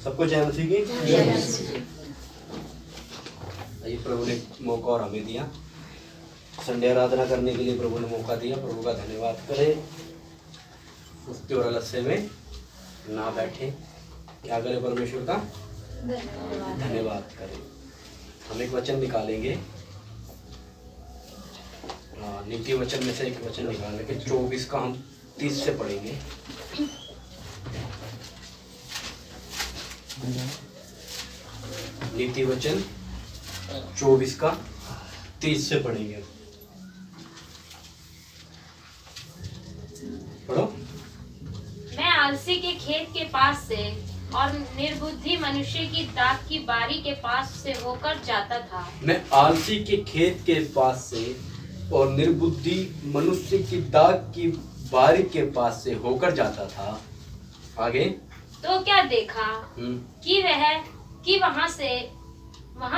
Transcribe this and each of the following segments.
सबको जय मसीह की। ये प्रभु ने मौका और हमें दिया, संडे आराधना करने के लिए प्रभु ने मौका दिया। प्रभु का धन्यवाद करें। उठते और आलस्य में ना बैठे, क्या करें? परमेश्वर का धन्यवाद करें। हम एक वचन निकालेंगे, नीति वचन में से एक वचन निकालेंगे। 24 का हम 30 से पढ़ेंगे। नीति वचन 24 का 30 से पढ़ेंगे। पढ़ो। मैं आलसी के खेत के पास से और निर्बुद्धि मनुष्य की दाख की बारी के पास से होकर जाता था। मैं आलसी के खेत के पास से और निर्बुद्धि मनुष्य की दाख की बारी के पास से होकर जाता था। आगे तो क्या देखा कि वहाँ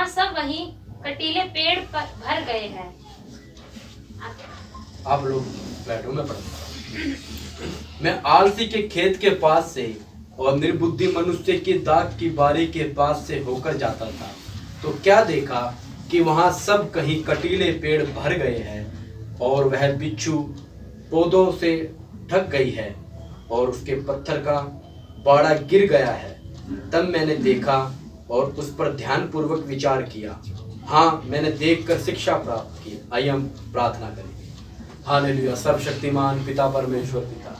सब वही कटीले पेड़ पर भर गए हैं। आप लोग बैठो, मैं पढ़ता। मैं आलसी के खेत के पास से और निर्बुद्धि मनुष्य की दाख की बारी के पास से होकर जाता था, तो क्या देखा कि वहां सब कहीं कटीले पेड़ भर गए हैं और वह बिच्छू पौधों से ढक गई है और उसके पत्थर का बाड़ा गिर गया है। तब मैंने देखा और उस पर ध्यान पूर्वक विचार किया। हाँ, मैंने देखकर शिक्षा प्राप्त की। आइए हम प्रार्थना करेंगे। हालेलुया। सर्वशक्तिमान पिता परमेश्वर पिता,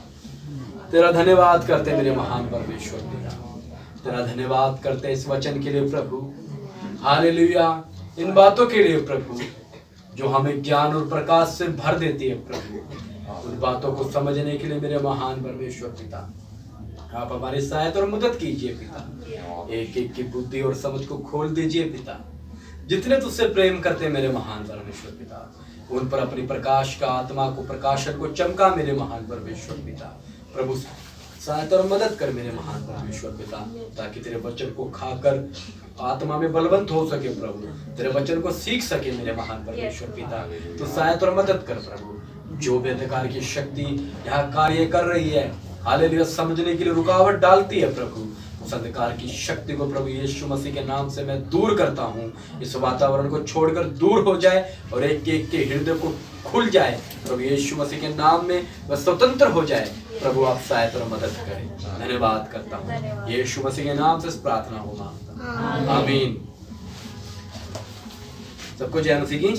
तेरा धन्यवाद करते मेरे महान परमेश्वर पिता, तेरा धन्यवाद करते इस वचन के लिए प्रभु। हालेलुया। इन बातों के लिए प्रभु जो हमें ज्ञान और प्रकाश से भर देती है प्रभु, उन बातों को समझने के लिए मेरे महान परमेश्वर पिता आप हमारी सहायता और मदद कीजिए पिता। एक एक की बुद्धि और समझ को खोल दीजिए पिता। जितने तुझसे प्रेम करते मेरे महान परमेश्वर पिता, उन पर अपनी प्रकाश का आत्मा को प्रकाशन को चमका मेरे महान परमेश्वर पिता। प्रभु सहायता और मदद कर मेरे महान परमेश्वर पिता, ताकि तेरे वचन को खाकर आत्मा में बलवंत हो सके प्रभु, तेरे वचन को सीख सके मेरे महान परमेश्वर पिता। तो सहायता और मदद कर प्रभु। जो भी अंधकार की शक्ति यहाँ कार्य कर रही है, हालेलुया, समझने के लिए रुकावट डालती है प्रभु, उस अंधकार की शक्ति को प्रभु यीशु मसीह के नाम से मैं दूर करता हूँ। इस वातावरण को छोड़कर दूर हो जाए और एक एक के हृदय को खुल जाए प्रभु यीशु मसीह के नाम में, वह स्वतंत्र हो जाए प्रभु। आप सहायता और मदद करें। धन्यवाद करता हूँ यीशु मसीह के नाम से इस प्रार्थना को मांगता हूँ, आमीन। सबको जय मसीह की।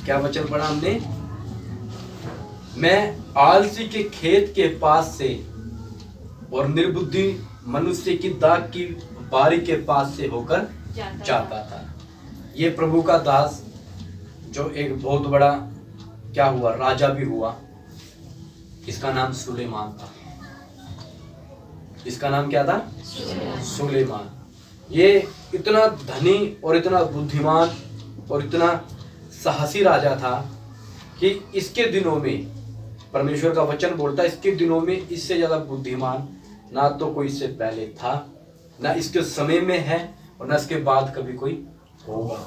क्या वचन पढ़ा हमने? मैं आलसी के खेत के पास से और निर्बुद्धि मनुष्य की दाख की बारी के पास से होकर जाता था। ये प्रभु का दास जो एक बहुत बड़ा क्या हुआ, राजा भी हुआ। इसका नाम सुलेमान था। इसका नाम क्या था? सुलेमान। ये इतना धनी और इतना बुद्धिमान और इतना साहसी राजा था कि इसके दिनों में, परमेश्वर का वचन बोलता है, इसके दिनों में इससे ज्यादा बुद्धिमान ना तो कोई इससे पहले था, ना इसके समय में है और ना इसके बाद कभी कोई होगा।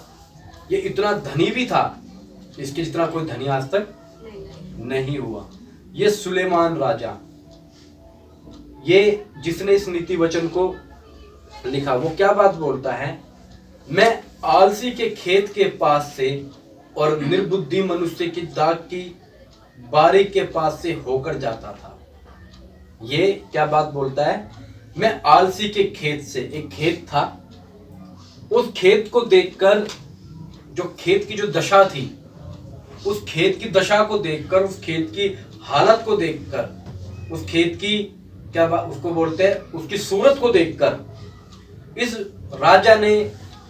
ये इतना धनी भी था, इसके जितना कोई धनी आज तक नहीं हुआ। ये सुलेमान राजा, ये जिसने इस नीति वचन को लिखा, वो क्या बात बोलता है? मैं आलसी के खेत के पास से और निर्बुद्धि मनुष्य की दाख की बारी के पास से होकर जाता था। ये क्या बात बोलता है? मैं आलसी के खेत से, एक खेत था, उस खेत को देखकर, जो खेत की जो दशा थी, उस खेत की दशा को देखकर, उस खेत की हालत को देखकर, उस खेत की क्या बात उसको बोलते हैं, उसकी सूरत को देखकर इस राजा ने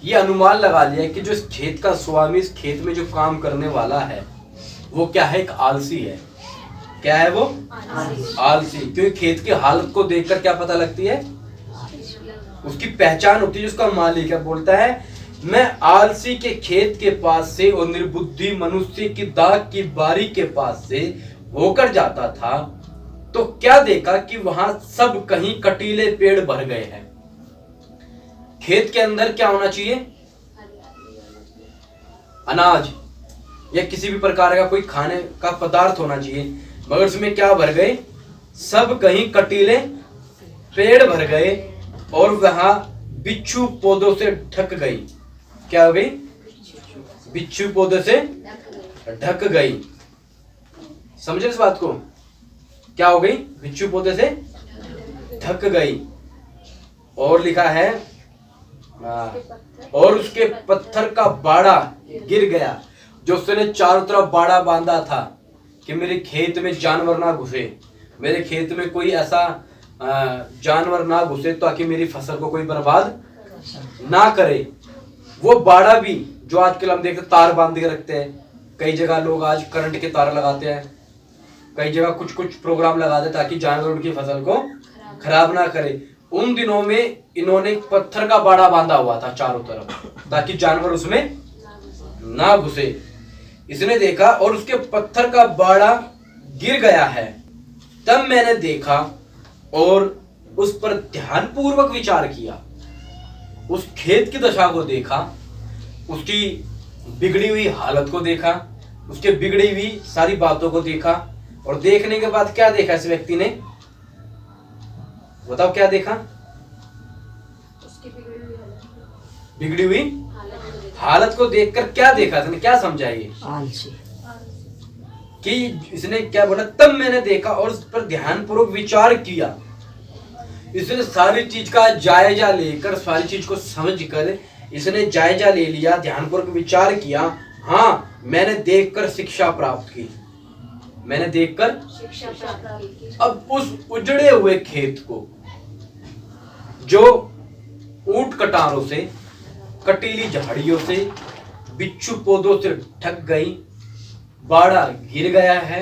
ये अनुमान लगा लिया कि जो इस खेत का स्वामी, इस खेत में जो काम करने वाला है, वो क्या है? एक आलसी है। क्या है वो? आलसी। क्योंकि खेत की हालत को देखकर क्या पता लगती है? उसकी पहचान होती है। जिसका मालिक है बोलता है, मैं आलसी के खेत के पास से और निर्बुद्धि मनुष्य की दाख की बारी के पास से होकर जाता था, तो क्या देखा कि वहां सब कहीं कटीले पेड़ भर गए हैं। खेत के अंदर क्या होना चाहिए? अनाज या किसी भी प्रकार का कोई खाने का पदार्थ होना चाहिए, मगर उसमें क्या भर गए? सब कहीं कटीले पेड़ भर गए और वहां बिच्छू पौधों से ढक गई। क्या हो गई? बिच्छू पौधों से ढक गई। समझे इस बात को? क्या हो गई? बिच्छू पौधे से ढक गई। और लिखा है और उसके पत्थर का बाड़ा गिर गया। जो उसने चारों तरफ बाड़ा बांधा था कि मेरे खेत में जानवर ना घुसे, मेरे खेत में कोई ऐसा जानवर ना घुसे ताकि मेरी फसल को कोई बर्बाद ना करे, वो बाड़ा भी जो आजकल हम देखते तार बांध के रखते हैं, कई जगह लोग आज करंट के तार लगाते हैं, कई जगह कुछ कुछ प्रोग्राम लगाते ताकि जानवर उनकी फसल को खराब ना करे। उन दिनों में इन्होंने पत्थर का बाड़ा बांधा हुआ था चारों तरफ ताकि जानवर उसमें ना घुसे। इसने देखा और उसके पत्थर का बाड़ा गिर गया है। तब मैंने देखा और उस पर ध्यानपूर्वक विचार किया, उस खेत की दशा को देखा, उसकी बिगड़ी हुई हालत को देखा, उसके बिगड़ी हुई सारी बातों को देखा। और देखने के बाद क्या देखा इस व्यक्ति ने? बताओ क्या देखा? उसकी बिगड़ी हुई हालत को देखकर क्या देखा? इसने क्या समझा ये? आलसी कि इसने क्या बोला? तब मैंने देखा और उस पर ध्यानपूर्वक विचार किया। इसने सारी चीज का जायजा लेकर, सारी चीज को समझकर इसने जायजा ले लिया, ध्यानपूर्वक विचार किया। हाँ, मैंने देखकर शिक्षा प्राप्त की, मैंने देखकर शिक्षा प्राप्त की। अब उस उजड़े हुए खेत को जो ऊंट कटारों से, कटीली झाड़ियों से, बिच्छू पौधों से ढक गई, बाड़ा गिर गया है,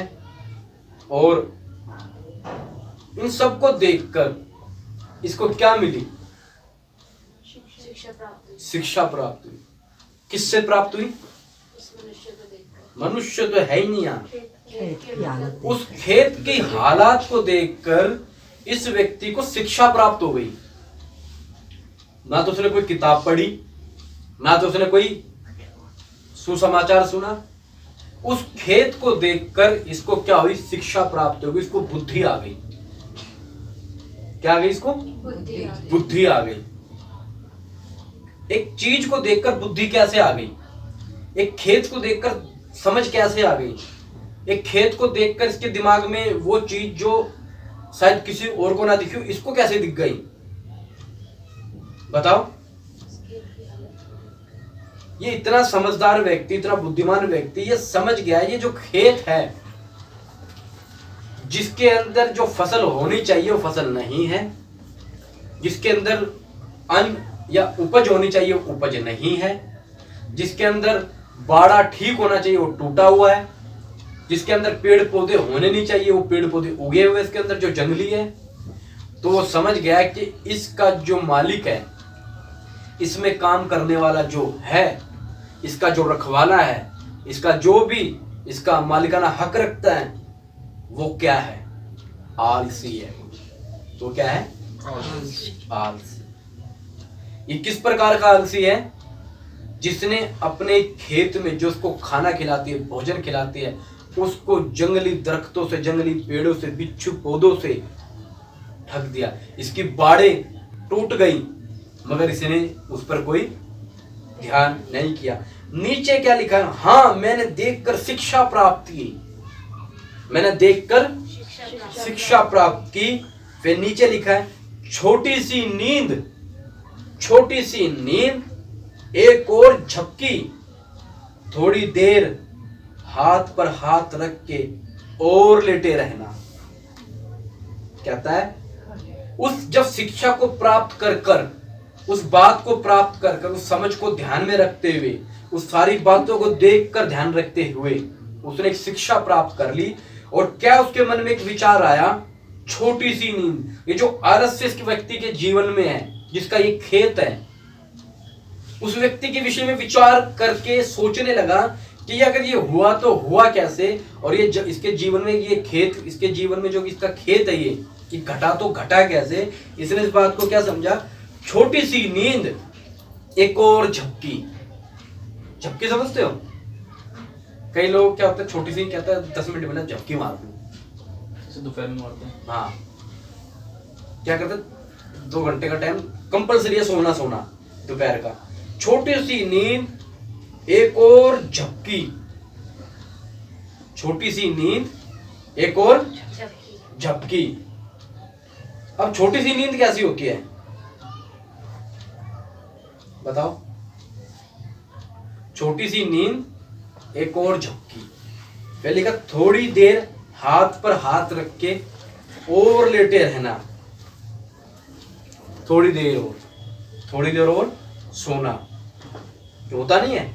और इन सबको देखकर इसको क्या मिली? शिक्षा प्राप्त हुई। शिक्षा प्राप्त हुई। किससे प्राप्त हुई? उस मनुष्य को देखकर। मनुष्य तो है ही नहीं यहाँ। खेत की हालत उस खेत की हालात को देखकर इस व्यक्ति को शिक्षा प्राप्त हो गई। ना तो उसने कोई किताब पढ़ी, ना तो उसने कोई सुसमाचार सुना। उस खेत को देखकर इसको क्या हुई? शिक्षा प्राप्त हो गई, इसको बुद्धि आ गई। क्या आ गई इसको? बुद्धि आ गई। बुद्धि आ गई। एक चीज को देखकर बुद्धि कैसे आ गई? एक खेत को देखकर समझ कैसे आ गई? एक खेत को देखकर इसके दिमाग में वो चीज जो शायद किसी और को ना दिखी हो, इसको कैसे दिख गई? बताओ। ये इतना समझदार व्यक्ति, इतना बुद्धिमान व्यक्ति ये समझ गया, ये जो खेत है जिसके अंदर जो फसल होनी चाहिए वो फसल नहीं है, जिसके अंदर अन्न या उपज होनी चाहिए वो उपज नहीं है, जिसके अंदर बाड़ा ठीक होना चाहिए वो टूटा हुआ है, जिसके अंदर पेड़ पौधे होने नहीं चाहिए वो पेड़ पौधे उगे हुए इसके अंदर जो जंगली है। तो वो समझ गया कि इसका जो मालिक है, इसमें काम करने वाला जो है, इसका जो रखवाला है, इसका जो भी इसका मालिकाना हक रखता है, वो क्या है? आलसी है। तो क्या है? आलसी। ये किस प्रकार का आलसी है? जिसने अपने खेत में जो उसको खाना खिलाती है, भोजन खिलाती है, उसको जंगली दरख्तों से, जंगली पेड़ों से, बिच्छू पौधों से ढक दिया। इसकी बाड़ें टूट गई मगर इसने उस पर कोई ध्यान नहीं किया। नीचे क्या लिखा है? हाँ, मैंने देखकर शिक्षा प्राप्त की, मैंने देखकर शिक्षा प्राप्त की। फिर नीचे लिखा है छोटी सी नींद, छोटी सी नींद, एक और झपकी, थोड़ी देर हाथ पर हाथ रख के और लेटे रहना। कहता है उस जब शिक्षा को प्राप्त कर कर, उस बात को प्राप्त कर कर, उस समझ को ध्यान में रखते हुए, उस सारी बातों को देखकर ध्यान रखते हुए उसने एक शिक्षा प्राप्त कर ली। और क्या उसके मन में एक विचार आया? छोटी सी नींद। ये जो आलस्य इस व्यक्ति के जीवन में है, जिसका ये खेत है, उस व्यक्ति के विषय में विचार करके सोचने लगा कि अगर ये हुआ तो हुआ कैसे, और ये इसके जीवन में ये खेत, इसके जीवन में जो इसका खेत है ये कि घटा तो घटा कैसे। इसने इस बात को क्या समझा? छोटी सी नींद, एक और झपकी। झपकी समझते हो? कई लोग क्या होता है, छोटी सी कहता है 10 मिनट में झपकी मार दूं, दोपहर में मारते हैं। हाँ, क्या करते? 2 घंटे का टाइम कंपलसरी है सोना दोपहर का। छोटी सी नींद एक और झपकी, छोटी सी नींद एक और झपकी। अब छोटी सी नींद कैसी होती है बताओ? छोटी सी नींद एक और झपकी। पहले का थोड़ी देर हाथ पर हाथ रख के और लेटे रहना, थोड़ी देर और सोना। जो होता नहीं है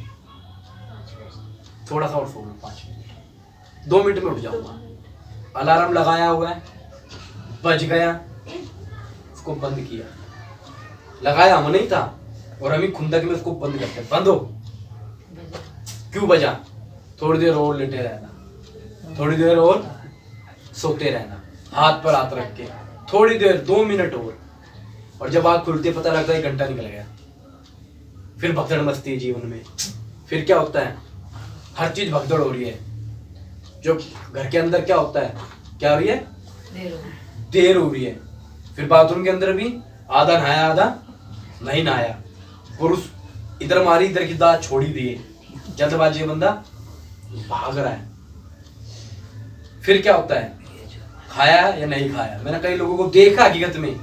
थोड़ा सा और सोना 5 मिनट, 2 मिनट में उठ जाऊंगा। अलार्म लगाया हुआ है, बज गया, उसको बंद किया। लगाया हम नहीं था और हम ही खुंदक में उसको बंद करते, बंद हो। क्यों बजा? थोड़ी देर और लेटे रहना, थोड़ी देर और सोते रहना, हाथ पर हाथ रख के थोड़ी देर, 2 मिनट और जब आँख खुलती है पता लगता है 1 घंटा निकल गया। फिर भगदड़ मचती है जीवन में। फिर क्या होता है? हर चीज भगदड़ हो रही है। जो घर के अंदर क्या होता है, क्या हो रही है? देर हो रही है। फिर बाथरूम के अंदर भी आधा नहाया आधा नहीं नहाया, पुरुष इधर मारी इधर की दांत छोड़ी दिए, जल्दबाजी बंदा भाग रहा है। फिर क्या होता है? खाया या नहीं खाया। मैंने कई लोगों को देखा हकीकत में,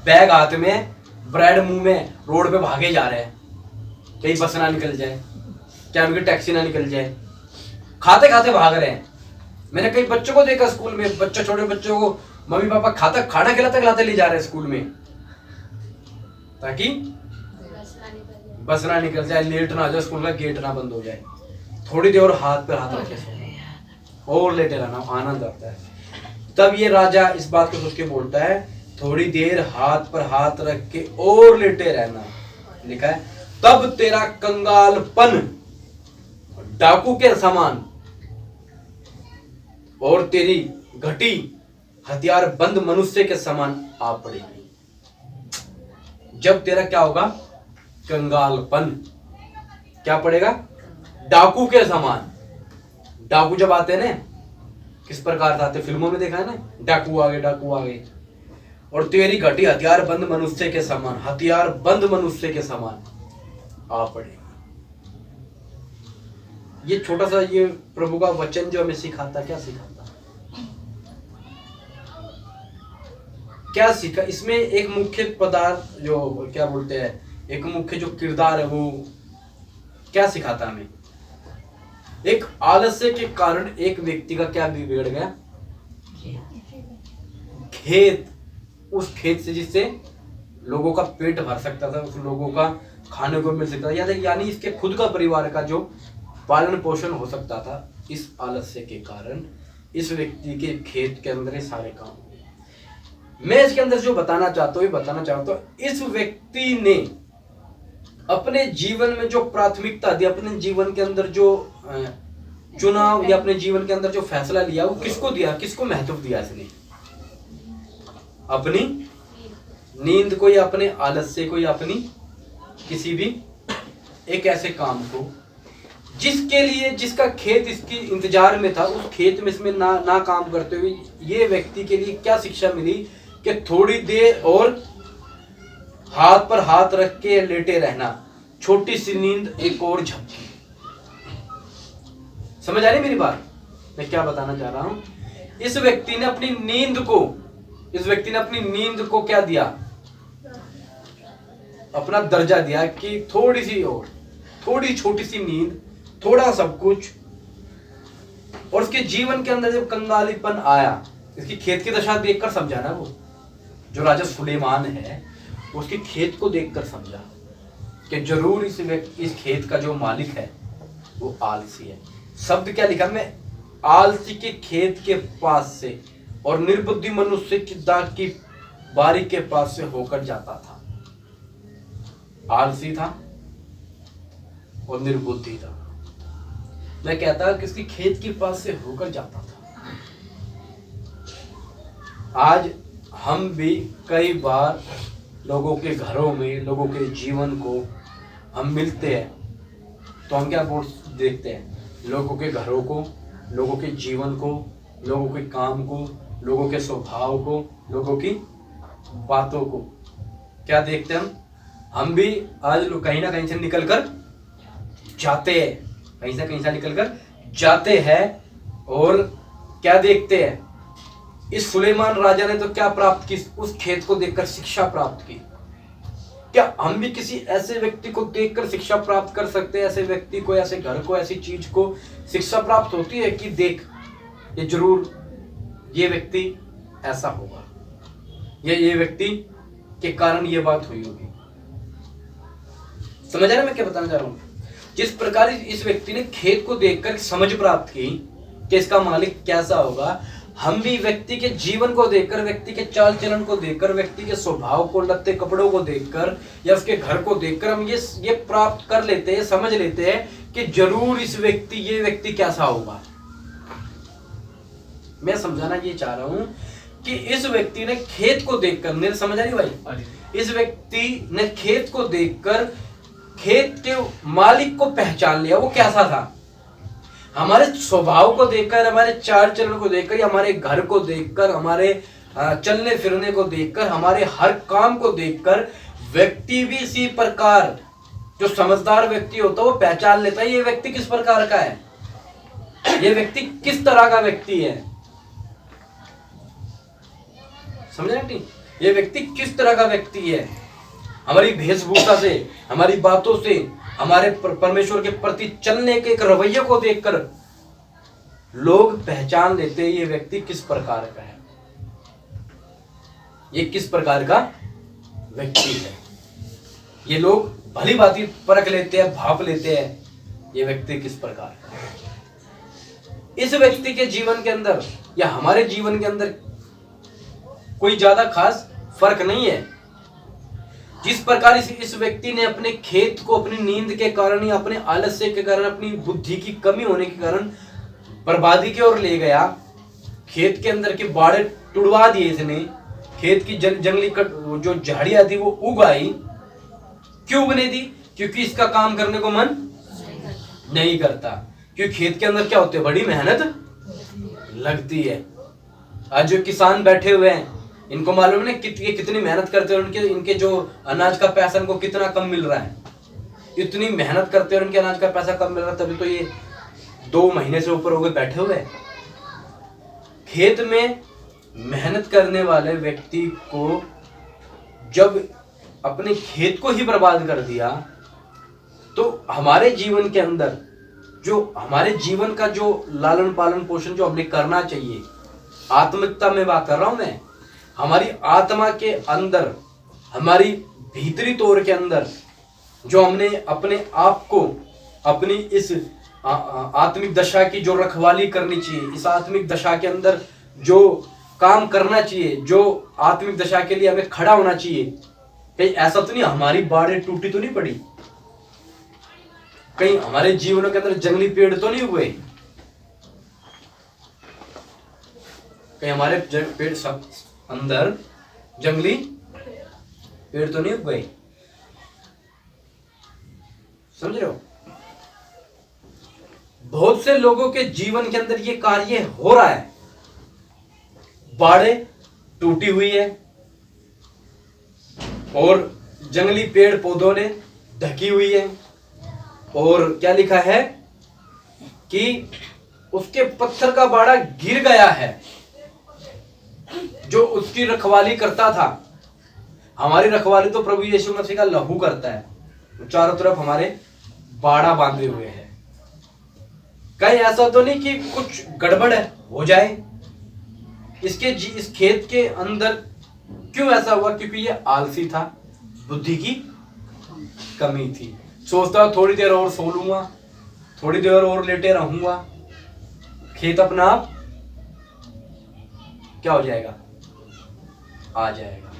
बैग हाथ में, ब्रेड मुंह में, रोड पे भागे जा रहे हैं, कहीं बस ना निकल जाए, क्या उनकी टैक्सी ना निकल जाए, खाते खाते भाग रहे हैं। मैंने कई बच्चों को देखा स्कूल में, छोटे बच्चों को मम्मी पापा खाना खिलाते ले जा रहे हैं स्कूल में, ताकि बस ना निकल जाए, लेट ना हो जाए, स्कूल का गेट ना बंद हो जाए। थोड़ी देर हाथ पे हाथ रखे और लेटे रहना, आनंद आता है। तब ये राजा इस बात को सोच के बोलता है, थोड़ी देर हाथ पर हाथ रख के और लेटे रहना। लिखा है, तब तेरा कंगालपन डाकू के समान और तेरी घटी हथियार बंद मनुष्य के समान आ पड़ेगी। जब तेरा क्या होगा? कंगालपन क्या पड़ेगा? डाकू के समान। डाकू जब आते हैं ना, किस प्रकार से आते? फिल्मों में देखा है ना, डाकू आ गए। और तेरी घटी हथियार बंद मनुष्य के समान, हथियार बंद मनुष्य के समान आ पड़ेगी। ये छोटा सा ये प्रभु का वचन जो हमें सिखाता, क्या सीखा इसमें? एक मुख्य पदार्थ जो क्या बोलते हैं, एक मुख्य जो किरदार है, वो क्या सिखाता हमें? एक आलस्य के कारण एक व्यक्ति का क्या बिगड़ गया? खेत, उस खेत से जिससे लोगों का पेट भर सकता था, उस लोगों का खाने को मिल सकता था, यानी इसके खुद का परिवार का जो पालन पोषण हो सकता था, इस आलस्य के कारण इस व्यक्ति के खेत के अंदर ये सारे काम हुए। मैं इसके अंदर जो बताना चाहता हूँ, इस व्यक्ति ने अपने जीवन में जो प्राथमिकता दी, अपने जीवन के अंदर जो चुनाव या अपने जीवन के अंदर जो फैसला लिया, वो किसको दिया? किसको महत्व दिया इसने? अपनी नींद को या अपने आलस्य को या अपनी किसी भी एक ऐसे काम को जिसके लिए, जिसका खेत इसकी इंतजार में था, उस खेत में इसमें ना काम करते हुए ये व्यक्ति के लिए क्या शिक्षा मिली कि थोड़ी देर और हाथ पर हाथ रख के लेटे रहना, छोटी सी नींद एक और झपकी। समझ आ रही मेरी बात? मैं क्या बताना चाह रहा हूं? इस व्यक्ति ने अपनी नींद को क्या दिया? अपना दर्जा दिया कि थोड़ी सी और, थोड़ी छोटी सी नींद, थोड़ा सब कुछ। और उसके जीवन के अंदर जब कंगालीपन आया, इसकी खेत की दशा देखकर समझा ना, वो जो राजा सुलेमान है उसके खेत को देखकर समझा कि जरूर इस खेत का जो मालिक है वो आलसी है। शब्द क्या लिखा? मैं आलसी के खेत के पास से और निर्बुद्धि मनुष्य की दाख की बारी के पास से होकर जाता था। आलसी था और निर्बुद्धि था। मैं कहता कि इसकी खेत के पास से होकर जाता था। आज हम भी कई बार लोगों के घरों में, लोगों के जीवन को हम मिलते हैं तो हम क्या देखते हैं? लोगों के घरों को, लोगों के जीवन को, लोगों के काम को, लोगों के स्वभाव को, लोगों की बातों को क्या देखते हैं हम भी आज लोग कहीं ना कहीं से निकल कर जाते हैं, कहीं से निकल कर जाते हैं, और क्या देखते हैं, इस सुलेमान राजा ने तो क्या प्राप्त की, उस खेत को देखकर शिक्षा प्राप्त की। क्या हम भी किसी ऐसे व्यक्ति को देखकर शिक्षा प्राप्त कर सकते हैं? ऐसे व्यक्ति को, ऐसे घर को, ऐसी चीज को शिक्षा प्राप्त होती है कि देख ये जरूर ये व्यक्ति ऐसा होगा, ये व्यक्ति के कारण ये बात हुई होगी। समझ आ रहा मैं क्या बताना चाह रहा हूं? जिस प्रकार इस व्यक्ति ने खेत को देखकर समझ प्राप्त की कि इसका मालिक कैसा होगा, हम भी व्यक्ति के जीवन को देखकर, व्यक्ति के चाल चलन को देखकर, व्यक्ति के स्वभाव को, लत्ते कपड़ों को देखकर या उसके घर को देखकर हम ये प्राप्त कर लेते हैं, समझ लेते हैं कि जरूर ये व्यक्ति कैसा होगा। मैं समझाना ये चाह रहा हूं कि इस व्यक्ति ने खेत को देखकर, मेरे समझ आ रही भाई, इस व्यक्ति ने खेत को देखकर खेत के मालिक को पहचान लिया, वो कैसा था। हमारे स्वभाव को देखकर, हमारे चाल चलन को देखकर, हमारे घर को देखकर, हमारे चलने फिरने को देखकर, हमारे हर काम को देखकर व्यक्ति भी इसी प्रकार, जो समझदार व्यक्ति होता है वो पहचान लेता है ये व्यक्ति किस प्रकार का है, ये व्यक्ति किस तरह का व्यक्ति है। समझे नहीं? ये व्यक्ति किस तरह का व्यक्ति है। हमारी वेशभूषा से, हमारी बातों से, हमारे परमेश्वर के प्रति चलने के एक रवैये को देखकर लोग पहचान लेते हैं ये व्यक्ति किस प्रकार का है, ये किस प्रकार का व्यक्ति है। ये लोग भली भांति परख लेते हैं, भाप लेते हैं ये व्यक्ति किस प्रकार का है। इस व्यक्ति के जीवन के अंदर या हमारे जीवन के अंदर कोई ज्यादा खास फर्क नहीं है। जिस प्रकार इस व्यक्ति ने अपने खेत को अपनी नींद के कारण या अपने आलस्य के कारण, अपनी बुद्धि की कमी होने के कारण बर्बादी की ओर ले गया, खेत के अंदर के बाड़े तुड़वा दिए इसने, खेत की जंगली जो झाड़ियां थी वो उग आई। क्यों उगने दी? क्योंकि इसका काम करने को मन नहीं करता, क्योंकि खेत के अंदर क्या होते है, बड़ी मेहनत लगती है। आज जो किसान बैठे हुए हैं इनको मालूम है कितनी मेहनत करते हैं, इनके जो अनाज का पैसा इनको कितना कम मिल रहा है। इतनी मेहनत करते हैं, इनके अनाज का पैसा कम मिल रहा है, तभी तो ये 2 महीने से ऊपर हो गए बैठे हुए। खेत में मेहनत करने वाले व्यक्ति को जब अपने खेत को ही बर्बाद कर दिया, तो हमारे जीवन के अंदर जो हमारे जीवन का जो लालन पालन पोषण जो हमें करना चाहिए, आत्मिकता में बात कर रहा हूं मैं, हमारी आत्मा के अंदर, हमारी भीतरी तौर के अंदर जो हमने अपने आप को, अपनी इस आत्मिक दशा की जो रखवाली करनी चाहिए, इस आत्मिक दशा के अंदर जो काम करना चाहिए, जो आत्मिक दशा के लिए हमें खड़ा होना चाहिए, कहीं ऐसा तो नहीं हमारी बाड़ें टूटी तो नहीं पड़ी, कहीं हमारे जीवनों के अंदर जंगली पेड़ तो नहीं हुए, कहीं हमारे पेड़ सब अंदर जंगली पेड़ तो नहीं उग गए। समझ रहे हो? बहुत से लोगों के जीवन के अंदर ये कार्य हो रहा है, बाड़ें टूटी हुई है और जंगली पेड़ पौधों ने ढकी हुई है, और क्या लिखा है कि उसके पत्थर का बाड़ा गिर गया है, जो उसकी रखवाली करता था। हमारी रखवाली तो प्रभु यीशु मसीह का लहू करता है, चारों तरफ हमारे बाड़ा बांधे हुए हैं। कहीं ऐसा तो नहीं कि कुछ गड़बड़ हो जाए इस खेत के अंदर। क्यों ऐसा हुआ? क्योंकि ये आलसी था, बुद्धि की कमी थी। सोचता थोड़ी देर और सो लूंगा, थोड़ी देर और लेटे रहूंगा, खेत अपना आप क्या हो जाएगा, आ जाएगा।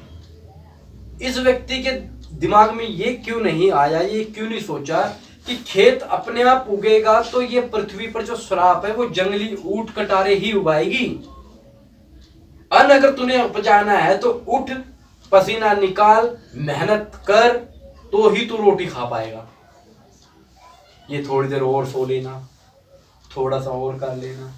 इस व्यक्ति के दिमाग में ये क्यों नहीं आया, ये क्यों नहीं सोचा कि खेत अपने आप उगेगा तो ये पृथ्वी पर जो श्राप है वो जंगली ऊंट कटारे ही उगाएगी। अन्न अगर तूने उपजाना है तो उठ, पसीना निकाल, मेहनत कर, तो ही तू रोटी खा पाएगा। ये थोड़ी देर और सो लेना, थोड़ा सा और कर लेना।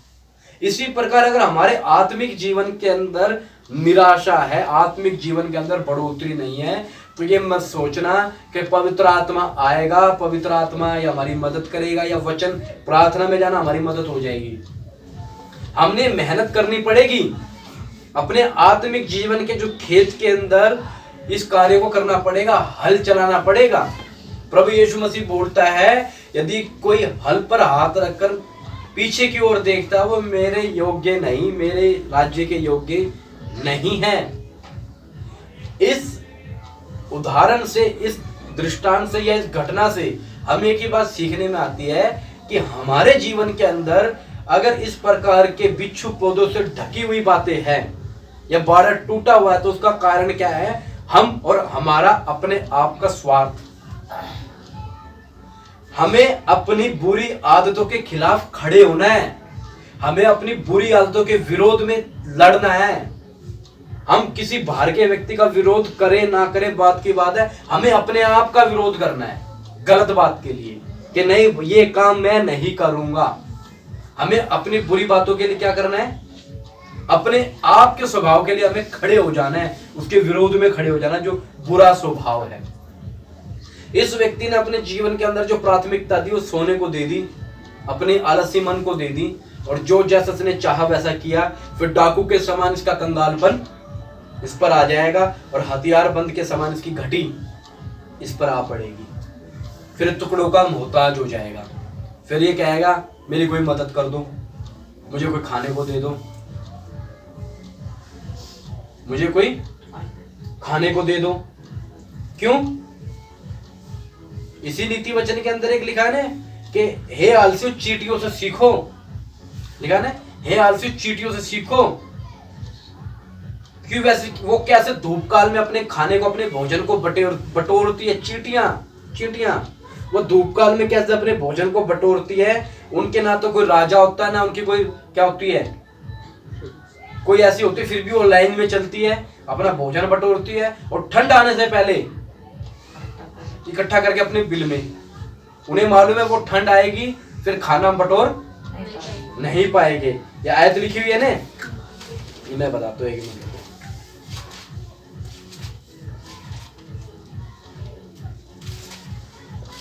इसी प्रकार अगर हमारे आत्मिक जीवन के अंदर निराशा है, आत्मिक जीवन के अंदर बढ़ोतरी नहीं है, तो ये मत सोचना कि पवित्र आत्मा आएगा, पवित्र आत्मा या हमारी मदद करेगा, या वचन प्रार्थना में जाना हमारी मदद हो जाएगी। हमने मेहनत करनी पड़ेगी, अपने आत्मिक जीवन के जो खेत के अंदर इस कार्य को करना पड़ेगा, हल चलाना पड़ेगा। प्रभु यीशु मसीह बोलता है, यदि कोई हल पर हाथ रखकर पीछे की ओर देखता है, वो मेरे योग्य नहीं, मेरे राज्य के योग्य नहीं है। इस उदाहरण से, इस दृष्टांत से या इस घटना से हमें एक ही बात सीखने में आती है कि हमारे जीवन के अंदर अगर इस प्रकार के बिच्छू पौधों से ढकी हुई बातें हैं या बाड़ा टूटा हुआ है, तो उसका कारण क्या है? हम और हमारा अपने आप का स्वार्थ। हमें अपनी बुरी आदतों के खिलाफ खड़े होना है, हमें अपनी बुरी आदतों के विरोध में लड़ना है। हम किसी बाहर के व्यक्ति का विरोध करें ना करें बात की बात है, हमें अपने आप का विरोध करना है गलत बात के लिए कि नहीं, ये काम मैं नहीं करूंगा। हमें अपनी बुरी बातों के लिए क्या करना है? अपने आप के स्वभाव के लिए हमें खड़े हो जाना है, उसके विरोध में खड़े हो जाना जो बुरा स्वभाव है। इस व्यक्ति ने अपने जीवन के अंदर जो प्राथमिकता दी वो सोने को दे दी, अपने आलसी मन को दे दी, और जो जैसा उसने चाहा वैसा किया। फिर डाकू के समान इसका कंगालपन इस पर आ जाएगा और हथियार बंद के समान इसकी घटी इस पर आ पड़ेगी। फिर टुकड़ों का मोहताज हो जाएगा। फिर ये कहेगा, मेरी कोई मदद कर दो, मुझे कोई खाने को दे दो, मुझे कोई खाने को दे दो। क्यों? इसी नीति वचन के अंदर एक लिखा है कि हे आलसी, चींटियों से सीखो। लिखा है, हे आलसी, चींटियों से सीखो। क्यों? वैसे वो कैसे धूप काल में अपने खाने को, अपने भोजन को बटोरती है चींटियां। वो धूप काल में कैसे अपने भोजन को बटोरती है। उनके ना तो कोई राजा होता है, ना उनकी कोई क्या होती है, कोई ऐसी होती है, फिर भी वो लाइन में चलती है, अपना भोजन बटोरती है, और ठंड आने से पहले इकट्ठा करके अपने बिल में। उन्हें मालूम है वो ठंड आएगी, फिर खाना बटोर नहीं पाएंगे। ये आयत लिखी हुई है ना, ये मैं बताता हूँ, एक मिनट।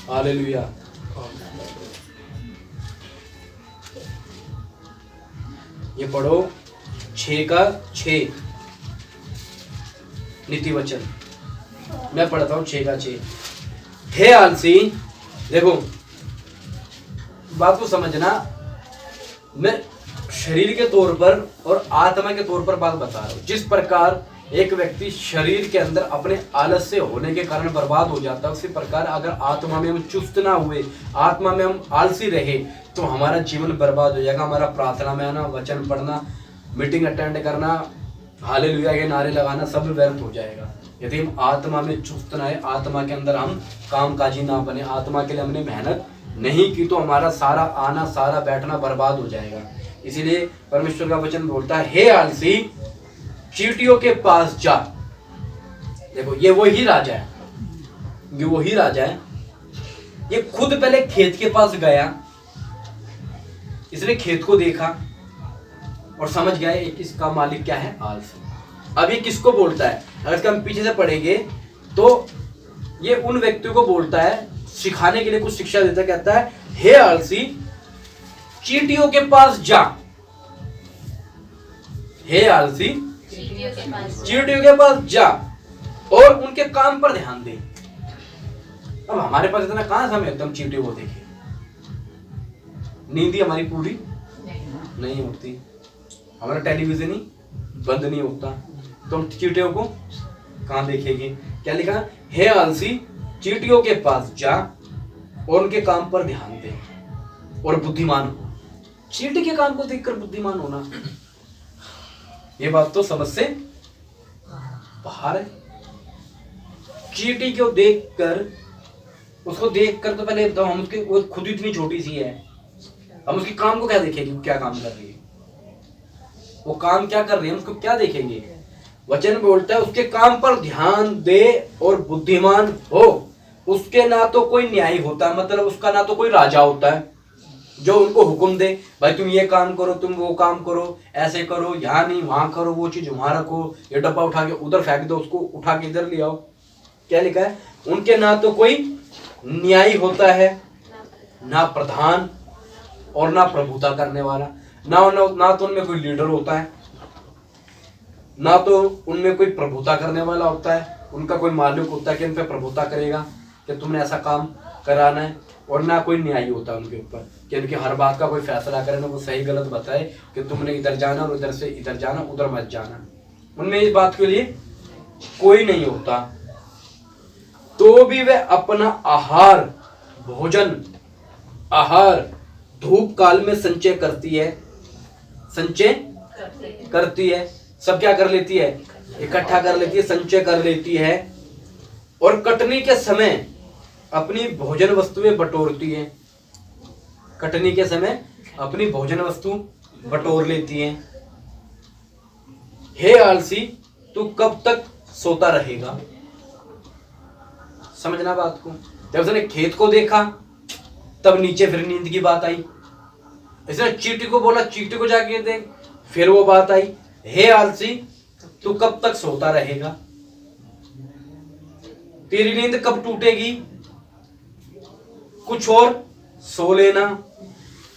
हालेलुया। ये पढ़ो 6:6 नीति वचन, मैं पढ़ता हूं 6:6। हे आलसी, देखो बात को समझना, मैं शरीर के तौर पर और आत्मा के तौर पर बात बता रहा हूं। जिस प्रकार एक व्यक्ति शरीर के अंदर अपने आलस्य होने के कारण बर्बाद हो जाता है, उसी प्रकार अगर आत्मा में हम चुस्त ना हुए, आत्मा में हम आलसी रहे, तो हमारा जीवन बर्बाद हो जाएगा। हमारा प्रार्थना में आना, वचन पढ़ना, मीटिंग अटेंड करना, हालेलुया के नारे लगाना, सब व्यर्थ हो जाएगा। यदि हम आत्मा में चुस्त ना है, आत्मा के अंदर हम कामकाजी ना बने, आत्मा के लिए हमने मेहनत नहीं की, तो हमारा सारा आना, सारा बैठना बर्बाद हो जाएगा। इसीलिए परमेश्वर का वचन बोलता है, हे आलसी, चींटियों के पास जा। देखो ये वही राजा है, ये वही राजा है। ये खुद पहले खेत के पास गया, इसने खेत को देखा और समझ गया इसका मालिक क्या है, आलसी। अब ये किसको बोलता है? अगर इसका हम पीछे से पढ़ेंगे तो ये उन व्यक्तियों को बोलता है, सिखाने के लिए कुछ शिक्षा देता, कहता है, हे आलसी, चींटियों के पास जा। हे आलसी, चींटियों के पास जा और उनके काम पर ध्यान दे। अब हमारे पास इतना कहां समय एकदम चींटियों को देखे। नींद ही हमारी पूरी नहीं होती, हमारा टेलीविजन ही बंद नहीं होता, तो हम चींटियों को कहां देखेंगे? क्या लिखा? हे आलसी, चींटियों के पास जा और उनके काम पर ध्यान दे और बुद्धिमान हो। चींटी के काम को देखकर बुद्धिमान होना, ये बात तो समझ से बाहर है। चींटी को देखकर, उसको देखकर तो पहले तो हम उसके, वो खुद इतनी छोटी सी है, हम उसके काम को क्या देखेंगे? क्या काम कर रही है, वो काम क्या कर रही है, उसको क्या देखेंगे? वचन बोलता है उसके काम पर ध्यान दे और बुद्धिमान हो। उसके ना तो कोई न्यायी होता, मतलब उसका ना तो कोई राजा होता है जो उनको हुक्म दे, भाई तुम ये काम करो, तुम वो काम करो, ऐसे करो, यहाँ नहीं वहां करो, वो चीज वहां रखो, ये डब्बा उठा के उधर फेंक दो, उसको उठा के इधर ले आओ। क्या लिखा है, उनके ना तो कोई न्यायी होता है, ना प्रधान, और ना प्रभुता करने वाला। ना तो उनमें कोई लीडर होता है, ना तो उनमें कोई प्रभुता करने वाला होता है, उनका कोई मालिक होता है कि इन पे प्रभुता करेगा कि तुमने ऐसा काम कराना है, और ना कोई न्यायी होता है उनके ऊपर कि उनकी हर बात का कोई फैसला करे, ना वो सही गलत बताए कि तुमने इधर जाना और इधर से इधर जाना, उधर मत जाना। उनमें इस बात के लिए कोई नहीं होता। तो भी वे अपना आहार, भोजन, आहार धूप काल में संचय करती है, संचय करती है। सब क्या कर लेती है, इकट्ठा कर लेती है, संचय कर लेती है, और कटनी के समय अपनी भोजन वस्तुएं बटोरती है। कटनी के समय अपनी भोजन वस्तु बटोर लेती है। हे आलसी, तू कब तक सोता रहेगा? समझना बात को। जब उसने खेत को देखा तब नीचे फिर नींद की बात आई। इसने चींटी को बोला, चींटी को जाके देख, फिर वो बात आई, हे आलसी, तू कब तक सोता रहेगा? तेरी नींद कब टूटेगी? कुछ और सो लेना,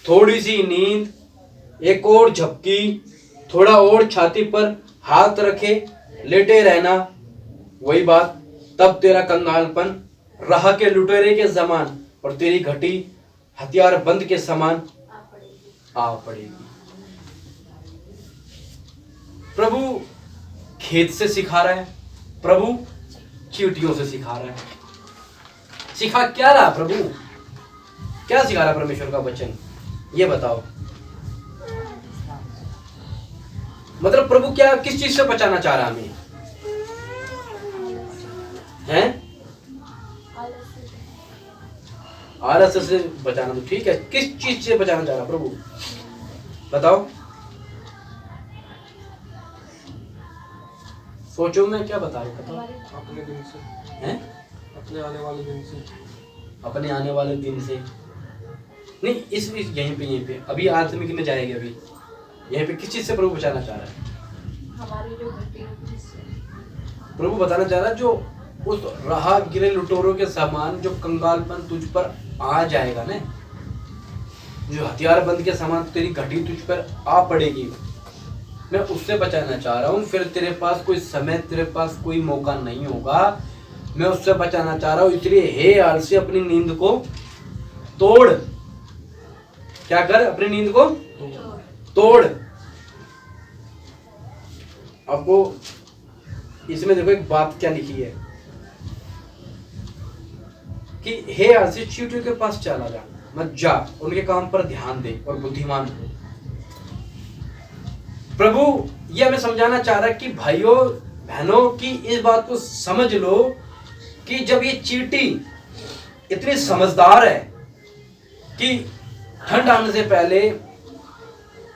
थोड़ी सी नींद, एक और झपकी, थोड़ा और छाती पर हाथ रखे लेटे रहना, वही बात। तब तेरा कंगालपन राह के लुटेरे के समान और तेरी घटी हथियार बंद के समान आ पड़ेगी। प्रभु खेत से सिखा रहा है, प्रभु चींटियों से सिखा रहा है। सिखा क्या रहा प्रभु? क्या सिखा रहा परमेश्वर का वचन, ये बताओ। मतलब प्रभु क्या, किस चीज से बचाना चाह रहा हमें हैं? आलस्य से बचाना, तो ठीक है, किस चीज से बचाना चाह रहा प्रभु बताओ। सोचो, मैं क्या बता रहा हूँ, अपने दिन से हैं? अपने आने वाले दिन से, अपने आने वाले दिन से नहीं, इस यहीं पे अभी आत्मिक में जाएगी। अभी यहीं पे किस चीज से प्रभु बचाना चाह रहा है? हमारी जो घटी होती है, प्रभु बताना चाह रहा है, जो उस राह गिरे लुटेरों के समान जो कंगालपन तुझ पर आ जाएगा ना, जो हथियार बंद के समान तेरी घटी तुझ पर आ पड़ेगी, मैं उससे बचाना चाह रहा हूँ। फिर तेरे पास कोई समय, तेरे पास कोई मौका नहीं होगा, मैं उससे बचाना चाह रहा हूँ। इसलिए हे आलसी, अपनी नींद को तोड़। क्या कर? अपनी नींद को तोड़। आपको इसमें देखो एक बात क्या लिखी है कि हे आलसी, चींटियों के पास चला जा, मत जा, उनके काम पर ध्यान दे और बुद्धिमान हो। प्रभु ये हमें समझाना चाह रहा है कि भाइयों बहनों की इस बात को समझ लो कि जब ये चींटी इतनी समझदार है कि ठंड आने से पहले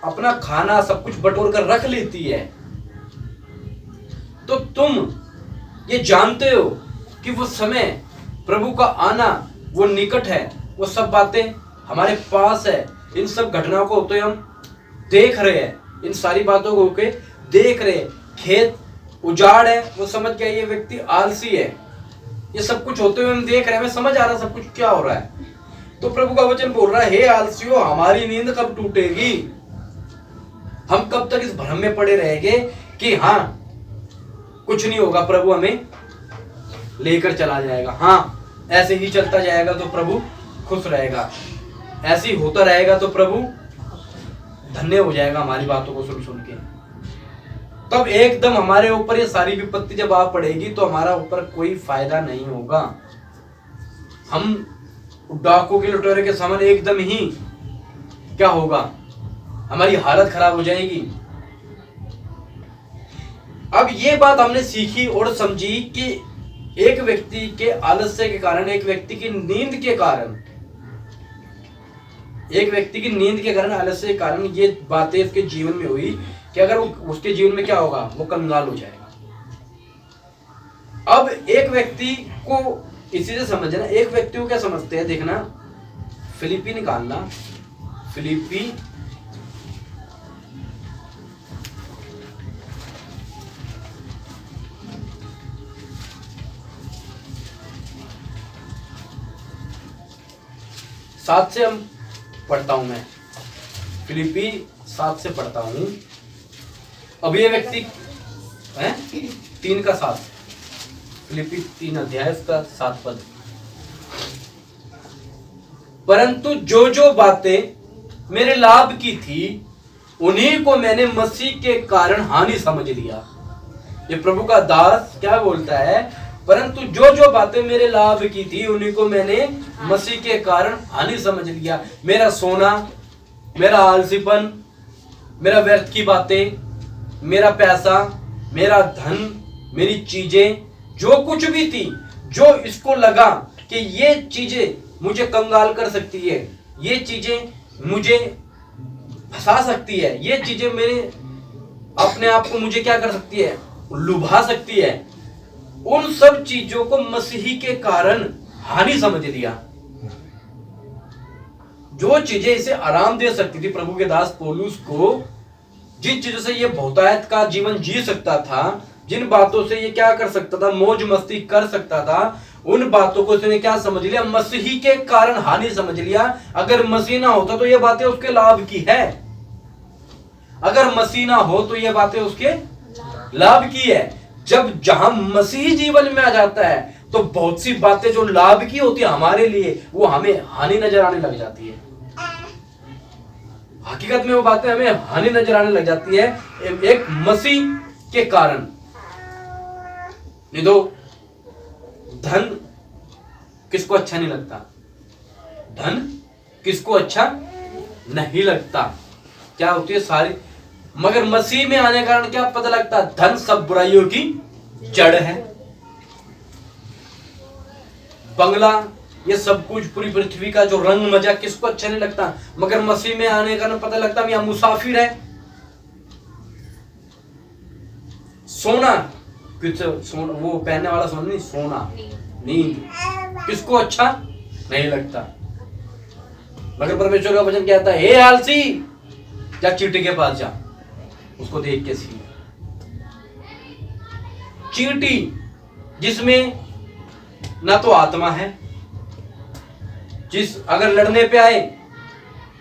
अपना खाना सब कुछ बटोर कर रख लेती है, तो तुम ये जानते हो कि वो समय, प्रभु का आना वो निकट है, वो सब बातें हमारे पास है। इन सब घटनाओं को तो हम देख रहे हैं, इन सारी बातों को के देख रहे हैं। खेत उजाड़ है, वो समझ गया ये व्यक्ति आलसी है, ये सब कुछ होते हुए हम देख रहे हैं, हमें समझ आ रहा है सब कुछ क्या हो रहा है। तो प्रभु का वचन बोल रहा है, हे आलसियों, हमारी नींद कब टूटेगी? हम कब तक इस भ्रम में पड़े रहेंगे कि हाँ कुछ नहीं होगा, प्रभु हमें लेकर चला जाएगा, हाँ ऐसे ही चलता जाएगा तो प्रभु खुश रहेगा, ऐसे ही होता रहेगा तो प्रभु धन्य हो जाएगा हमारी बातों को सुन सुन के। तब एकदम हमारे ऊपर ये सारी विपत्ति जब आ पड़ेगी तो हमारा ऊपर कोई फायदा नहीं होगा। हम डाकू के लुटेरे के समान एकदम ही क्या होगा, हमारी हालत खराब हो जाएगी। अब ये बात हमने सीखी और समझी कि एक व्यक्ति के आलस्य के कारण, एक व्यक्ति की नींद के कारण, एक व्यक्ति की नींद के कारण, आलस्य के कारण ये बातें उसके जीवन में हुई कि अगर उसके जीवन में क्या होगा, वो कंगाल हो जाएगा। अब एक व्यक्ति को इसी से समझना, एक व्यक्ति को क्या समझते हैं देखना, फिलिपी निकालना, फिलिपी 7 से हम पढ़ता हूं मैं, फिलिपी 7 से पढ़ता हूं। अब ये व्यक्ति है 3 का 7, फिलिपी 3 अध्याय का 7 पद। परंतु जो जो बातें मेरे लाभ की थी उन्हीं को मैंने मसीह के कारण हानि समझ लिया। ये प्रभु का दास क्या बोलता है, परंतु जो जो बातें मेरे लाभ की थी उन्हीं को मैंने मसीह के कारण हानि समझ लिया। मेरा सोना, मेरा आलसीपन, मेरा व्यर्थ की बातें, मेरा पैसा, मेरा धन, मेरी चीजें, जो कुछ भी थी, जो इसको लगा कि ये चीजें मुझे कंगाल कर सकती है, ये चीजें मुझे फंसा सकती है, ये चीजें मेरे अपने आप को मुझे क्या कर सकती है, लुभा सकती है, उन सब चीजों को मसीही के कारण हानि समझ लिया। जो चीजें इसे आराम दे सकती थी, प्रभु के दास पौलुस को जिन चीजों से ये बहुतायत का जीवन जी सकता था, जिन बातों से ये क्या कर सकता था, मौज मस्ती कर सकता था, उन बातों को उसने क्या समझ लिया, मसीही के कारण हानि समझ लिया। अगर मसीह ना होता तो ये बातें उसके लाभ की है, अगर मसीह ना हो तो ये बातें उसके लाभ की है। जब जहां मसीही जीवन में आ जाता है तो बहुत सी बातें जो लाभ की होती है हमारे लिए, वो हमें हानि नजर आने लग जाती है। हकीकत में वो बातें हमें हानि नजर आने लग जाती है एक मसीह के कारण। नहीं तो धन किसको अच्छा नहीं लगता, धन किसको अच्छा नहीं लगता, क्या होती है सारी, मगर मसीह में आने के कारण क्या पता लगता, धन सब बुराइयों की जड़ है। बंगला, ये सब कुछ पूरी पृथ्वी का जो रंग मजा किसको अच्छा नहीं लगता, मगर मसीह में आने का पता लगता हम यहाँ मुसाफिर है। सोना, वो पहनने वाला सोना नहीं, सोना, नींद किसको अच्छा नहीं लगता, मगर परमेश्वर का वचन कहता है, हे आलसी, जा चींटी के पास जा, उसको देख के सीख। चींटी जिसमें ना तो आत्मा है, जिस अगर लड़ने पे आए